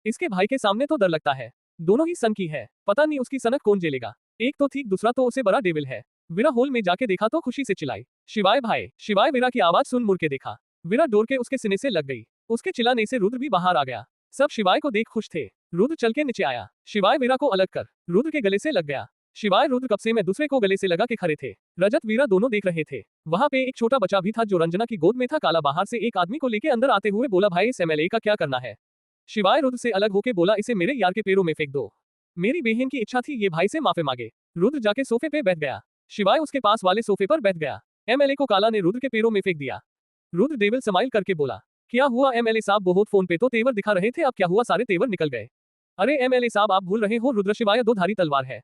इसके भाई के सामने तो डर लगता है। दोनों ही सन की है, पता नहीं उसकी सनक कौन झेलेगा। एक तो ठीक, दूसरा तो उसे बड़ा डेविल है। वीरा हॉल में जाके देखा तो खुशी से चिल्लाई, शिवाय भाई शिवाय। वीरा की आवाज सुन मुड़ के देखा। वीरा डोर के उसके सीने से लग गई। उसके चिल्लाने से रुद्र भी बाहर आ गया। सब शिवाय को देख खुश थे। रुद्र चल के नीचे आया। शिवाय वीरा को अलग कर रुद्र के गले से लग गया। शिवाय रुद्र कब से मैं दूसरे को गले से लगा के खड़े थे। रजत वीरा दोनों देख रहे थे। वहां पे एक छोटा बच्चा भी था जो रंजना की गोद में था। काला बाहर से एक आदमी को लेके अंदर आते हुए बोला, भाई इस MLA का क्या करना है? शिवाय रुद्र से अलग होके बोला, इसे मेरे यार के पैरों में फेंक दो। मेरी बहन की इच्छा थी ये भाई से माफी मांगे। रुद्र जाके सोफे पे बैठ गया। शिवाय उसके पास वाले सोफे पर बैठ गया। MLA को काला ने रुद्र के पैरों में फेंक दिया। रुद्र डेविल स्माइल करके बोला, क्या हुआ MLA साहब? बहुत फोन पे तो तेवर दिखा रहे थे, अब क्या हुआ? सारे तेवर निकल गए। अरे MLA साहब, आप भूल रहे हो, रुद्र शिवाय दो धारी तलवार है,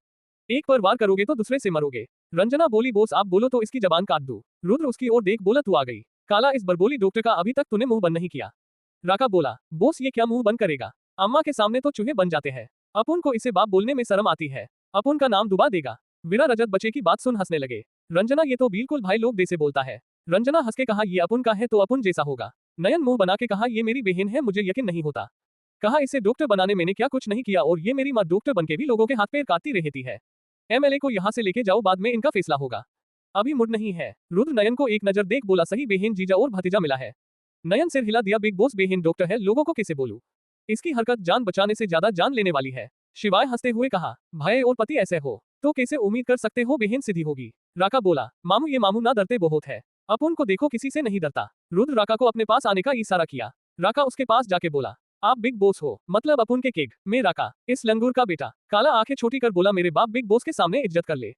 एक पर वार करोगे तो दूसरे से मरोगे। रंजना बोली, बोस आप बोलो तो इसकी जबान काट दूं। रुद्र उसकी ओर देख बोला, तू आ गई। काला इस बरबोली डॉक्टर का अभी तक तूने मुंह बंद नहीं किया। राका बोला, बोस ये क्या मुंह बंद करेगा, अम्मा के सामने तो चूहे बन जाते हैं, अपुन को इसे बाप बोलने में शर्म आती है, अपुन का नाम डुबा देगा। वीरा रजत बच्चे की बात सुन हंसने लगे। रंजना ये तो बिल्कुल भाई लोग जैसे बोलता है। रंजना हंस के कहा, ये अपुन का है तो अपुन जैसा होगा। नयन मुंह बना के कहा, ये मेरी बहन है, मुझे यकीन नहीं होता। कहा, इसे डॉक्टर बनाने मैंने क्या कुछ नहीं किया, और ये मेरी माँ डॉक्टर बनके भी लोगों के हाथ पैर काटती रहती है। MLA को यहाँ से लेके जाओ, बाद में इनका फैसला होगा, अभी मुड़ नहीं है। रुद्र नयन को एक नजर देख बोला, सही बहन जीजा और भतीजा मिला है। नयन सिर हिला दिया, बिग बॉस बहन डॉक्टर है, लोगों को कैसे बोलूं, इसकी हरकत जान बचाने से ज्यादा जान लेने वाली है। शिवाय हंसते हुए कहा, भाई और पति ऐसे हो तो कैसे उम्मीद कर सकते हो बहन सीधी होगी। राका बोला, मामू ये मामू ना डरते बहुत है, अपुन को देखो किसी से नहीं डरता। रुद्र राका को अपने पास आने का इशारा किया। राका उसके पास जाके बोला, आप बिग बॉस हो, मतलब अपुन के केग, मैं राका, इस लंगूर का बेटा। काला आंखें छोटी कर बोला, मेरे बाप बिग बॉस के सामने इज्जत कर ले।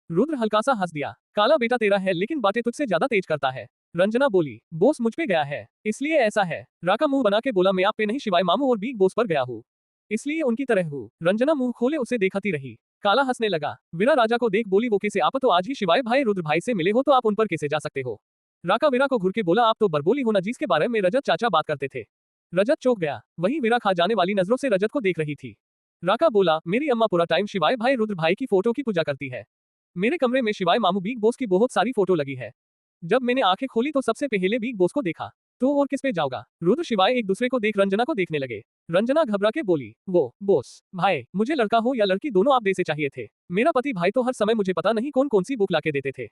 रुद्र हल्का सा हंस दिया। काला बेटा तेरा है, लेकिन बातें तुझसे ज्यादा तेज करता है। रंजना बोली, बॉस मुझ पे गया है, इसलिए ऐसा है। राका मुंह बना के बोला, मैं आप पे नहीं शिवाय मामू और बिग बॉस पर गया हूँ, इसलिए उनकी तरह हूँ। रंजना मुंह खोले उसे देखती रही। काला हंसने लगा। वीरा राजा को देख बोली, वो कैसे? आप तो आज ही शिवाय भाई रुद्र भाई से मिले हो, तो आप उन पर कैसे जा सकते हो? राका वीरा को घूर के बोला, आप तो बरबोली हो ना जिसके बारे में रजत चाचा बात करते थे। रजत चौंक गया। वहीं वीरा खा जाने वाली नजरों से रजत को देख रही थी। राका बोला, मेरी अम्मा पूरा टाइम शिवाय भाई रुद्र भाई की फोटो की पूजा करती है। मेरे कमरे में शिवाय मामू बिग बॉस की बहुत सारी फोटो लगी है। जब मैंने आंखें खोली तो सबसे पहले बिग बॉस को देखा, तो और किस पे जाऊंगा? रुद्र शिवाय एक दूसरे को देख रंजना को देखने लगे। रंजना घबरा के बोली, वो बॉस भाई, मुझे लड़का हो या लड़की दोनों आप जैसे चाहिए थे। मेरा पति भाई तो हर समय मुझे पता नहीं कौन कौन सी बुक लाके देते थे,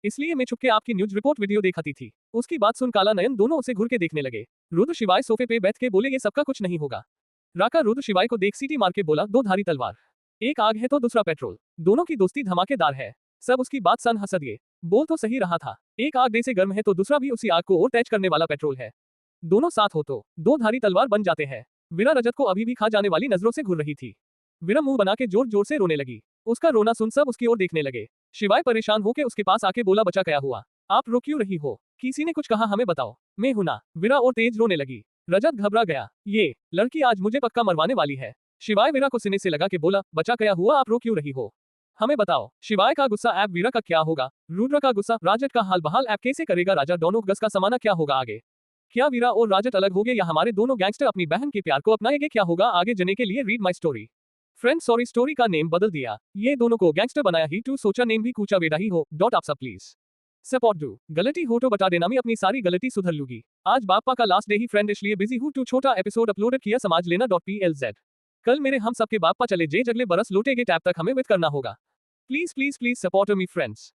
इसलिए मैं छुपके आपकी न्यूज रिपोर्ट वीडियो देखती थी। उसकी बात सुन काला नयन दोनों उसे घूर के देखने लगे। रुद्र शिवाय सोफे पे बैठ के बोले, ये सबका कुछ नहीं होगा। राका रुद्र शिवाय को देख सीटी मार के बोला, दो धारी तलवार, एक आग है तो दूसरा पेट्रोल, दोनों की दोस्ती धमाकेदार है। सब उसकी बात सन हंस दिए। बोल तो सही रहा था, एक आग जैसे गर्म है तो दूसरा भी उसी आग को और तेज करने वाला पेट्रोल है। दोनों साथ हो तो दो धारी तलवार बन जाते हैं। वीरा रजत को अभी भी खा जाने वाली नजरों से घूर रही थी। वीरा मुंह बना के जोर जोर से रोने लगी। उसका रोना सुन सब उसकी ओर देखने लगे। शिवाय परेशान होके उसके पास आके बोला, बचा क्या हुआ? आप रो क्यों रही हो? किसी ने कुछ कहा हमें बताओ। मैं हूं ना। वीरा और तेज रोने लगी। रजत घबरा गया, ये लड़की आज मुझे पक्का मरवाने वाली है। शिवाय वीरा को सीने से लगा के बोला, बचा क्या हुआ? आप रो क्यों रही हो, हमें बताओ। शिवाय का गुस्सा, ऐप वीरा का क्या होगा? रुद्र का गुस्सा, राजत का हाल बहाल ऐप कैसे करेगा? राजा दोनों गस का समाना क्या होगा आगे? क्या वीरा और राजत अलग हो गए या हमारे दोनों गैंगस्टर अपनी बहन के प्यार को अपनाएंगे? क्या होगा आगे? जने के लिए read my story. Friend sorry story का नेम बदल दिया, ये दोनों को गैंगस्टर बनाया ही टू सोचा नेम भी कूचा वेडा ही हो डॉट आप सब प्लीज सपोर्ट डू। गलती हो तो बता देना, मैं अपनी सारी गलती सुधर लूंगी। आज बापा का लास्ट डे ही फ्रेंड इसलिए बिजी हूँ टू छोटा एपिसोड अपलोडेड किया समाज लेना .plz। कल मेरे हम सबके बापा चले जे जगले बरस लौटेगे टैब तक हमें विद करना होगा। Please please please support me friends.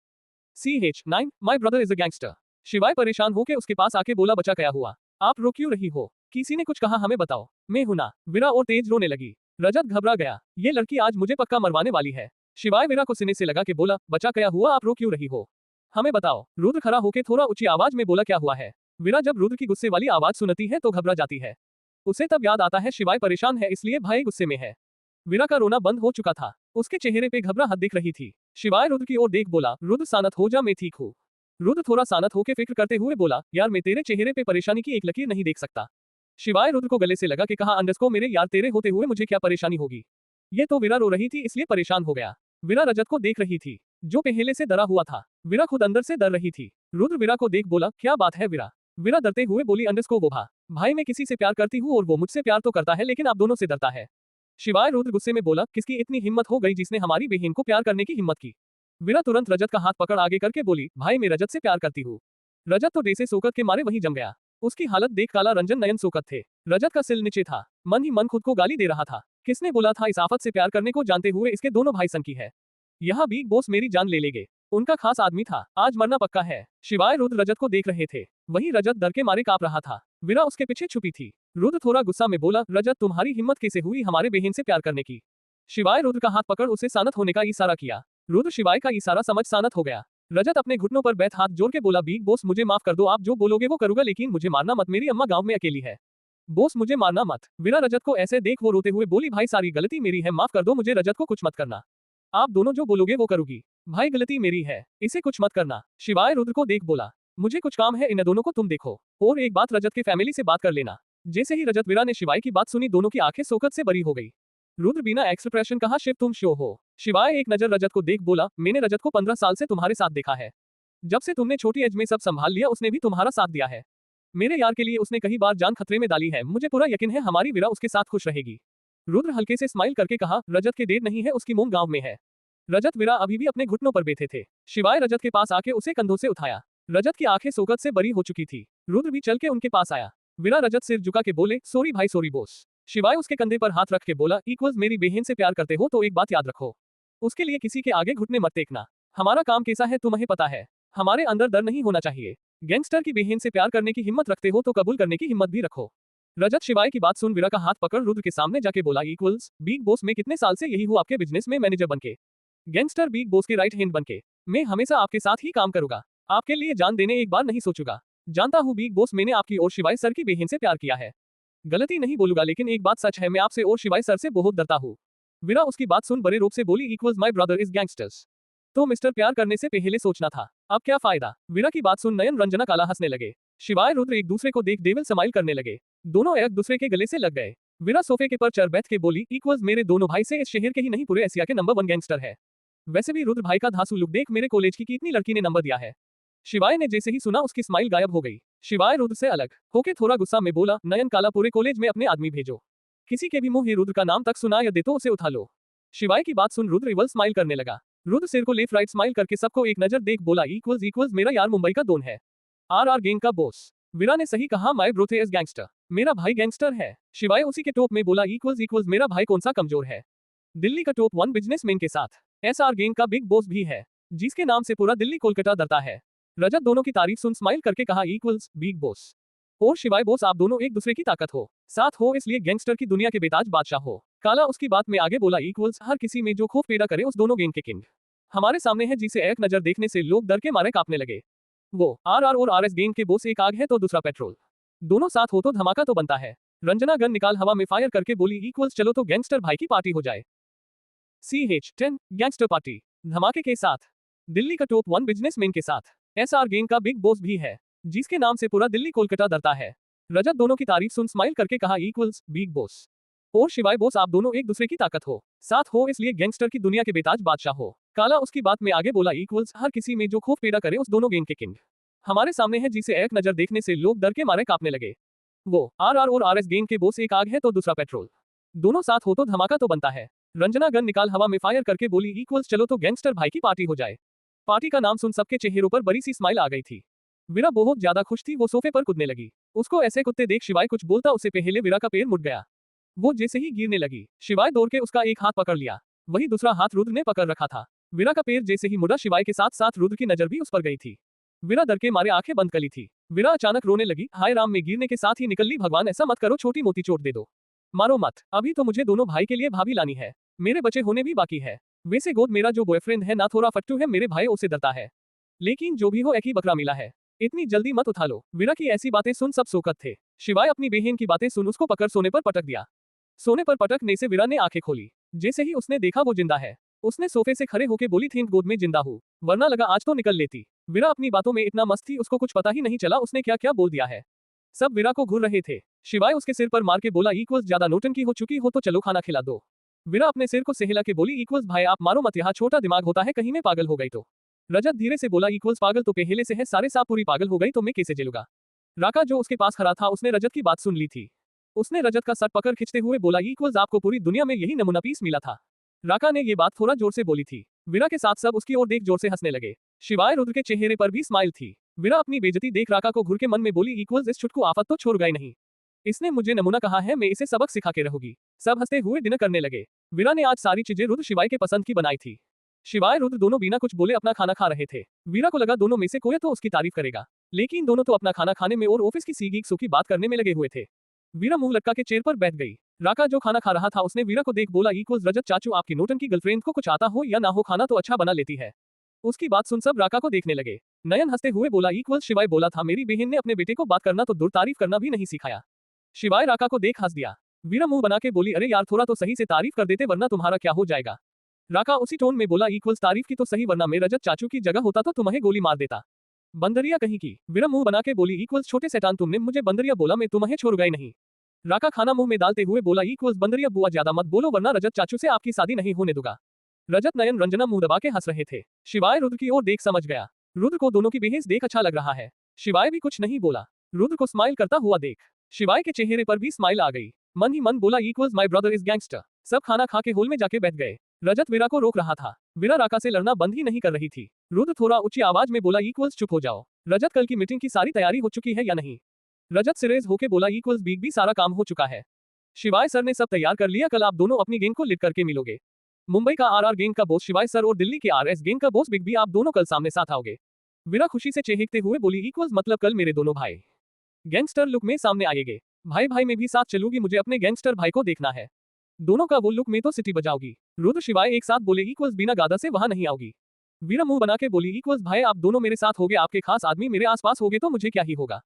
CH9 my brother is a gangster. शिवाय परेशान होके उसके पास आके बोला बचा क्या हुआ, आप रो क्यों रही हो, किसी ने कुछ कहा हमें बताओ। मैं हूं ना। विरा और तेज रोने लगी। रजत घबरा गया, ये लड़की आज मुझे पक्का मरवाने वाली है। शिवाय विरा को सीने से लगा के बोला बचा क्या हुआ, आप रो क्यों रही हो, हमें बताओ। रुद्र खड़ा होके थोड़ा ऊंची आवाज में बोला क्या हुआ है। विरा जब रुद्र की गुस्से वाली आवाज सुनती है तो घबरा जाती है। उसे तब याद आता है शिवाय परेशान है इसलिए भाई गुस्से में है। विरा का रोना बंद हो चुका था, उसके चेहरे पे घबराहट दिख रही थी। शिवाय रुद्र की ओर देख बोला रुद्र शांत हो जा, मैं ठीक हूँ। रुद्र थोड़ा शांत होकर फिक्र करते हुए बोला यार मैं तेरे चेहरे पे परेशानी की एक लकीर नहीं देख सकता। शिवाय रुद्र को गले से लगा कि कहा अंडरस्को मेरे यार तेरे होते हुए मुझे क्या परेशानी होगी। ये तो विरा रो रही थी इसलिए परेशान हो गया। विरा रजत को देख रही थी जो पहले से डरा हुआ था। विरा खुद अंदर से डर रही थी। रुद्र विरा को देख बोला क्या बात है विरा। विरा डरते हुए बोली अंडरस्को वो भाई मैं किसी से प्यार करती हूँ और वो मुझसे प्यार तो करता है लेकिन आप दोनों से डरता है। शिवाय रुद्र गुस्से में बोला किसकी इतनी हिम्मत हो गई जिसने हमारी बहन को प्यार करने की हिम्मत की। विरा तुरंत रजत का हाथ पकड़ आगे करके बोली भाई मैं रजत से प्यार करती हूँ। रजत तो डे से सोकत के मारे वहीं जम गया। उसकी हालत देख काला रंजन नयन सोकत थे। रजत का सिल नीचे था, मन ही मन खुद को गाली दे रहा था। किसने बोला था इस आफत से प्यार करने को, जानते हुए इसके दोनों भाई सन की है। यहाँ बिग बॉस मेरी जान ले लेंगे, उनका खास आदमी था, आज मरना पक्का है। शिवाय रुद्र रजत को देख रहे थे, वहीं रजत डर के मारे कांप रहा था। विरा उसके पीछे छुपी थी। रुद्र थोड़ा गुस्सा में बोला रजत तुम्हारी हिम्मत कैसे हुई हमारे बहन से प्यार करने की। शिवाय रुद्र का हाथ पकड़ उसे शांत होने का इशारा किया। रुद्र शिवाय का इशारा समझ शांत हो गया। रजत अपने घुटनों पर बैठ हाथ जोड़ के बोला बिग बॉस मुझे माफ कर दो, आप जो बोलोगे वो करूंगा लेकिन मुझे मारना मत, मेरी अम्मा गांव में अकेली है, बॉस मुझे मारना मत। विरा रजत को ऐसे देख वो रोते हुए बोली भाई सारी गलती मेरी है, माफ कर दो मुझे, रजत को कुछ मत करना, आप दोनों जो बोलोगे वो करूंगी, भाई गलती मेरी है, इसे कुछ मत करना। शिवाय रुद्र को देख बोला मुझे कुछ काम है, इन दोनों को तुम देखो, और एक बात रजत के फैमिली से बात कर लेना। जैसे ही रजत विरा ने शिवाय की बात सुनी दोनों की आंखें शोकत से भरी हो गई। रुद्र बिना एक्सप्रेशन कहा शिव तुम शो हो। शिवाय एक नजर रजत को देख बोला मैंने रजत को 15 साल से तुम्हारे साथ देखा है, जब से तुमने छोटी एज में सब संभाल लिया उसने भी तुम्हारा साथ दिया है। मेरे यार के लिए उसने कई बार जान खतरे में डाली है, मुझे पूरा यकीन है हमारी विरा उसके साथ खुश रहेगी। रुद्र हल्के से स्माइल करके कहा रजत के डेट नहीं है, उसकी मोम गांव में है। रजत विरा अभी भी अपने घुटनों पर बैठे थे। शिवाय रजत के पास आके उसे कंधों से उठाया। रजत की आंखें शोकत से बड़ी हो चुकी थी। रुद्र भी चल के उनके पास आया। विरा रजत सिर झुका के बोले सॉरी भाई सॉरी बॉस। शिवाय उसके कंधे पर हाथ रख के बोला इक्वल्स मेरी बहन से प्यार करते हो तो एक बात याद रखो, उसके लिए किसी के आगे घुटने मत टेकना। हमारा काम कैसा है तुम्हें पता है, हमारे अंदर डर नहीं होना चाहिए। गैंगस्टर की बहन से प्यार करने की हिम्मत रखते हो तो कबूल करने की हिम्मत भी रखो। रजत शिवाय की बात सुन विरा का हाथ पकड़ रुद्र के सामने जाके बोला इक्वल्स बिग बॉस में कितने साल से यही हूँ आपके बिजनेस में मैनेजर बनके, गैंगस्टर बिग बॉस के राइट हैंड बनके, मैं हमेशा आपके साथ ही काम करूंगा, आपके लिए जान देने एक बार नहीं सोचूंगा। जानता हूँ बिग बॉस मैंने आपकी और शिवाय सर की बहन से प्यार किया है, गलती नहीं बोलूंगा लेकिन एक बात सच है मैं आपसे और शिवाय सर से बहुत डरता हूँ। विरा उसकी बात सुन बड़े रूप से बोली equals my brother is gangsters, तो मिस्टर प्यार करने से पहले सोचना था, अब क्या फायदा। विरा की बात सुन नयन रंजना काला हंसने लगे। शिवाय रुद्र एक दूसरे को देख डेविल स्माइल करने लगे, दोनों एक दूसरे के गले से लग गए। विरा सोफे के पर चढ़ बैठ के बोली इक्वल्स मेरे दोनों भाई से इस शहर के ही नहीं पूरे एशिया के नंबर 1 गैंगस्टर है। वैसे भी रुद्र भाई का धांसू लुक देख मेरे कॉलेज की कितनी लड़की ने नंबर दिया है। शिवाय ने जैसे ही सुना उसकी स्माइल गायब हो गई। शिवाय रुद्र से अलग होके थोड़ा गुस्सा में बोला नयन काला पूरे कॉलेज में अपने आदमी भेजो, किसी के भी मुंह ही रुद्र का नाम तक सुना या दे तो उसे उठा लो। शिवाय की बात सुन रुद्र इवल स्माइल करने लगा। रुद्र सिर को लेफ्ट राइट स्माइल करके सबको एक नजर देख बोला इक्वल्स मेरा यार मुंबई का डॉन है, आर गैंग का बॉस। विरा ने सही कहा माय ब्रो इज गैंगस्टर, मेरा भाई गैंगस्टर है। शिवाय उसी के टॉप में बोला इक्वल्स मेरा भाई कौन सा कमजोर है, दिल्ली का टॉप 1 बिजनेसमैन के साथ SR गैंग का बिग बॉस भी है, जिसके नाम से पूरा दिल्ली कोलकाता डरता है। रजत दोनों की तारीफ सुन स्माइल करके कहा इक्वल्स बिग बॉस और शिवाय बॉस आप दोनों एक दूसरे की ताकत हो, साथ हो इसलिए गैंगस्टर की दुनिया के बेताज बादशाह हो। काला उसकी बात में आगे बोला इक्वल्स हर किसी में जो खौफ पैदा करे उस दोनों गैंग के किंग हमारे सामने है, जिसे एक नजर देखने से लोग डर के मारे कांपने लगे। वो RR और RS गैंग के बॉस, एक आग है तो दूसरा पेट्रोल, दोनों साथ हो तो धमाका तो बनता है। रंजना गन निकाल हवा में फायर करके बोली इक्वल्स चलो तो गैंगस्टर भाई की पार्टी हो जाए। CH10 गैंगस्टर पार्टी धमाके के साथ, दिल्ली का टॉप 1 बिजनेसमैन के साथ SR गैंग का बिग बॉस भी है, जिसके नाम से पूरा दिल्ली कोलकाता डरता है। रजत दोनों की तारीफ सुन स्माइल करके कहा इक्वल्स बिग बॉस और शिवाय बॉस आप दोनों एक दूसरे की ताकत हो, साथ हो इसलिए गैंगस्टर की दुनिया के बेताज बादशाह हो। काला उसकी बात में आगे बोला इक्वल्स हर किसी में जो खौफ पैदा करे उस दोनों गैंग के किंग हमारे सामने है, जिसे एक नजर देखने से लोग डर के मारे कांपने लगे। वो RR और RS गैंग के बॉस, एक आग है तो दूसरा पेट्रोल, दोनों साथ हो तो धमाका तो बनता है। रंजना गन निकाल हवा में फायर करके बोली इक्वल्स चलो तो गैंगस्टर भाई की पार्टी हो जाए। पार्टी का नाम सुन सबके चेहरों पर बड़ी सी स्माइल आ गई थी। वीरा बहुत ज्यादा खुश थी, वो सोफे पर कूदने लगी। उसको ऐसे कुत्ते देख शिवाय कुछ बोलता उससे पहले वीरा का पैर मुड़ गया। वो जैसे ही गिरने लगी, शिवाय दौड़ के उसका एक हाथ पकड़ लिया। वही दूसरा हाथ रुद्र ने पकड़ रखा था। वीरा का पैर जैसे ही मुड़ा, शिवाय के साथ साथ रुद्र की नजर भी उस पर गई थी। वीरा डर के मारे आंखें बंद कर ली थी। वीरा अचानक रोने लगी, हाय राम, में गिरने के साथ ही निकल ली, भगवान ऐसा मत करो, छोटी मोटी चोट दे दो, मारो मत, अभी तो मुझे दोनों भाई के लिए भाभी लानी है, मेरे बच्चे होने भी बाकी है। वैसे गोद मेरा जो बॉयफ्रेंड है ना थोड़ा फट्टू है, मेरे भाई उसे डरता है, लेकिन जो भी हो एक ही बकरा मिला है, इतनी जल्दी मत उठा लो। वीरा की ऐसी बातें सुन सब शोकत थे। शिवाय अपनी बहन की बातें सुन उसको पकड़ सोने पर पटक दिया। सोने पर पटकने से वीरा ने आंखें खोली। जैसे ही उसने देखा वो जिंदा है, उसने सोफे से खड़े होके बोली थैंक गोद में जिंदा हूँ, वरना लगा आज तो निकल लेती। वीरा अपनी बातों में इतना मस्त थी उसको कुछ पता ही नहीं चला उसने क्या क्या बोल दिया है। सब वीरा को घूर रहे थे। शिवाय उसके सिर पर मार के बोला इक्वल्स ज्यादा नौटंकी हो चुकी हो तो चलो खाना खिला दो। वीरा अपने सिर को सहला के बोली इक्वल्स भाई आप मारो मत, यहाँ छोटा दिमाग होता है, कहीं मैं पागल हो गई तो। रजत धीरे से बोला इक्वल्स पागल तो पहले से है, सारे साहब पूरी पागल हो गई तो मैं कैसे झेलूंगा। राका जो उसके पास खड़ा था उसने रजत की बात सुन ली थी। उसने रजत का सर पकड़ खींचते हुए बोला इक्वल्स आपको पूरी दुनिया में यही नमूना पीस मिला था। राका ने ये बात थोड़ा जोर से बोली थी। वीरा के साथ सब उसकी ओर देख जोर से हंसने लगे। शिवाय रुद्र के चेहरे पर भी स्माइल थी। वीरा अपनी बेइज्जती देख राका को घूर के मन में बोली इक्वल्स इस छुटकू आफत तो छोड़ गए नहीं, इसने मुझे नमूना कहा है, मैं इसे सबक सिखा के रहूंगी। सब हंसते हुए डिनर करने लगे। वीरा ने आज सारी चीजें रुद्र शिवाय के पसंद की बनाई थी। शिवाय रुद्र दोनों बिना कुछ बोले अपना खाना खा रहे थे। वीरा को लगा दोनों में से कोई तो उसकी तारीफ करेगा, लेकिन दोनों तो अपना खाना खाने में और ऑफिस की सीगी की बात करने में लगे हुए थे। वीरा मुंह लटका के चेयर पर बैठ गई। राका जो खाना खा रहा था उसने वीरा को देख बोला इक्वल्स रजत चाचू आपकी नोटन की गर्लफ्रेंड को कुछ आता हो या ना हो, खाना तो अच्छा बना लेती है। उसकी बात सुन सब राका को देखने लगे। नयन हंसते हुए बोला इक्वल्स शिवाय बोला था मेरी बहन ने अपने बेटे को बात करना तो दूर तारीफ करना भी नहीं सिखाया। शिवाय राका को देख हंस दिया। वीरा मुंह बना के बोली अरे यार थोड़ा तो सही से तारीफ कर देते वरना तुम्हारा क्या हो जाएगा। राका उसी टोन में बोला इक्वल्स तारीफ की तो सही, वरना मैं रजत चाचू की जगह होता तो तुम्हें गोली मार देता, बंदरिया कहीं की। वीरा मुंह बना के बोली इक्वल्स छोटे शैतान तुमने मुझे बंदरिया बोला, मैं तुम्हें छोड़ गई नहीं। राका खाना मुंह में डालते हुए बोला इक्वल्स बंदरिया बुआ ज्यादा मत बोलो वरना रजत चाचू से आपकी शादी नहीं होने दूंगा। रजत नयन रंजना मुंह दबा के हंस रहे थे। शिवाय रुद्र की ओर देख समझ गया। रुद्र को दोनों की बहस देख अच्छा लग रहा है। शिवाय भी कुछ नहीं बोला। रुद्र को स्माइल करता हुआ देख शिवाय के चेहरे पर भी स्माइल आ गई। मन ही मन बोला equals my brother is gangster. सब खाना खा के हॉल में जाके बैठ गए। रजत वीरा को रोक रहा था। वीरा राका से लड़ना बंद ही नहीं कर रही थी। रुद्र थोड़ा ऊंची आवाज में बोला इक्वल्स चुप हो जाओ। रजत कल की मीटिंग की सारी तैयारी हो चुकी है या नहीं। रजत सीरियस होके बोला इक्वल्स बिग भी सारा काम हो चुका है। शिवाय सर ने सब तैयार कर लिया, कल आप दोनों अपनी गैंग को लीड करके मिलोगे। मुंबई का आरआर गैंग का बॉस शिवाय सर और दिल्ली के आरएस गैंग का बॉस बिग भी, आप दोनों कल सामने साथ आओगे। वीरा खुशी से चहकते हुए बोली इक्वल्स मतलब कल मेरे दोनों भाई गैंगस्टर लुक में सामने आएंगे। भाई भाई में भी साथ चलूंगी, मुझे अपने गैंगस्टर भाई को देखना है। दोनों का वो लुक में तो सिटी बजाओगी। रुद्र शिवाय एक साथ बोले इक्वल्स बिना गादा से वहां नहीं आओगी। वीरा मुंह बना के बोली इक्वल्स भाई आप दोनों मेरे साथ होगे, आपके खास आदमी मेरे आसपास होगे तो मुझे क्या ही होगा।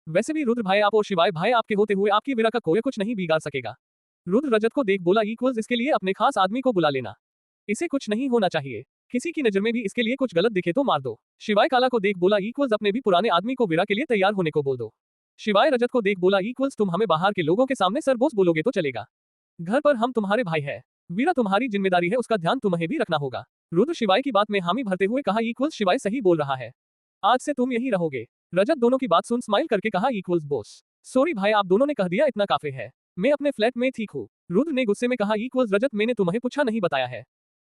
वैसे भी रुद्र भाई आप और शिवाय भाई आपके होते हुए आपकी वीरा का कोई कुछ नहीं बिगाड़ सकेगा। रुद्र रजत को देख बोला इक्वल्स इसके लिए अपने खास आदमी को बुला लेना, इसे कुछ नहीं होना चाहिए, किसी की नजर में भी इसके लिए कुछ गलत दिखे तो मार दो। शिवाय काला को देख बोला इक्वल्स अपने भी पुराने आदमी को वीरा के लिए तैयार होने को बोल दो। शिवाय रजत को देख बोला इक्वल्स तुम हमें बाहर के लोगों के सामने सर बोस बोलोगे तो चलेगा, घर पर हम तुम्हारे भाई है। वीरा तुम्हारी जिम्मेदारी है, उसका ध्यान तुम्हें भी रखना होगा। रुद्र शिवाय की बात में हामी भरते हुए कहा इक्वल्स शिवाय सही बोल रहा है, आज से तुम यही रहोगे। रजत दोनों की बात सुन स्माइल करके कहा इक्वल्स बॉस सॉरी भाई आप दोनों ने कह दिया इतना काफी है, मैं अपने फ्लैट में ठीक हूँ। रुद्र ने गुस्से में कहा इक्वल्स रजत मैंने तुम्हें पूछा नहीं बताया है।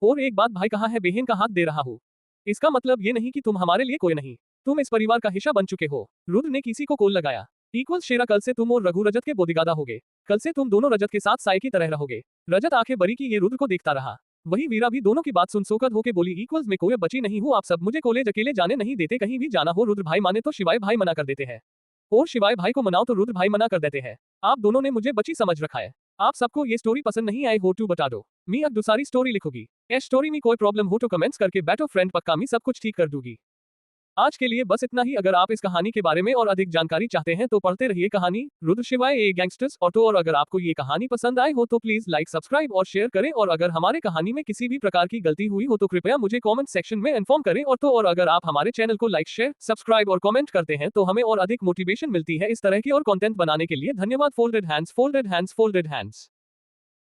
और एक बात भाई कहा है बहन का हाथ दे रहा हूँ, इसका मतलब ये नहीं कि तुम हमारे लिए कोई नहीं, तुम इस परिवार का हिस्सा बन चुके हो। रुद्र ने किसी को कॉल लगाया इक्वल्स शेरा कल से तुम और रघु रजत के बोदीगादा होगे, कल से तुम दोनों रजत के साथ साय की तरह रहोगे। रजत आंखें बड़ी की ये रुद्र को देखता रहा। वही वीरा भी दोनों की बात सुन सोकर होके बोली इक्वल्स में कोई बची नहीं हूँ, आप सब मुझे कॉलेज अकेले जाने नहीं देते, कहीं भी जाना हो रुद्र भाई माने तो शिवाय भाई मना कर देते हैं, और शिवाय भाई को मनाओ तो रुद्र भाई मना कर देते हैं। आप दोनों ने मुझे बची समझ रखा है। आप सबको ये स्टोरी पसंद नहीं आई हो तो बता दो, मी अब दूसरी स्टोरी लिखूंगी। इस स्टोरी में कोई प्रॉब्लम हो तो कमेंट्स करके बैठो फ्रेंड, पक्का मी सब कुछ ठीक कर दूंगी। आज के लिए बस इतना ही। अगर आप इस कहानी के बारे में और अधिक जानकारी चाहते हैं तो पढ़ते रहिए कहानी रुद्र शिवाय ए गैंगस्टर्स ऑटो। और अगर आपको ये कहानी पसंद आए हो तो प्लीज लाइक सब्सक्राइब और शेयर करें, और अगर हमारे कहानी में किसी भी प्रकार की गलती हुई हो तो कृपया मुझे कमेंट सेक्शन में इन्फॉर्म करें। और अगर आप हमारे चैनल को लाइक शेयर सब्सक्राइब और कमेंट करते हैं तो हमें और अधिक मोटिवेशन मिलती है इस तरह की और कंटेंट बनाने के लिए। धन्यवाद। Folded hands folded hands folded hands.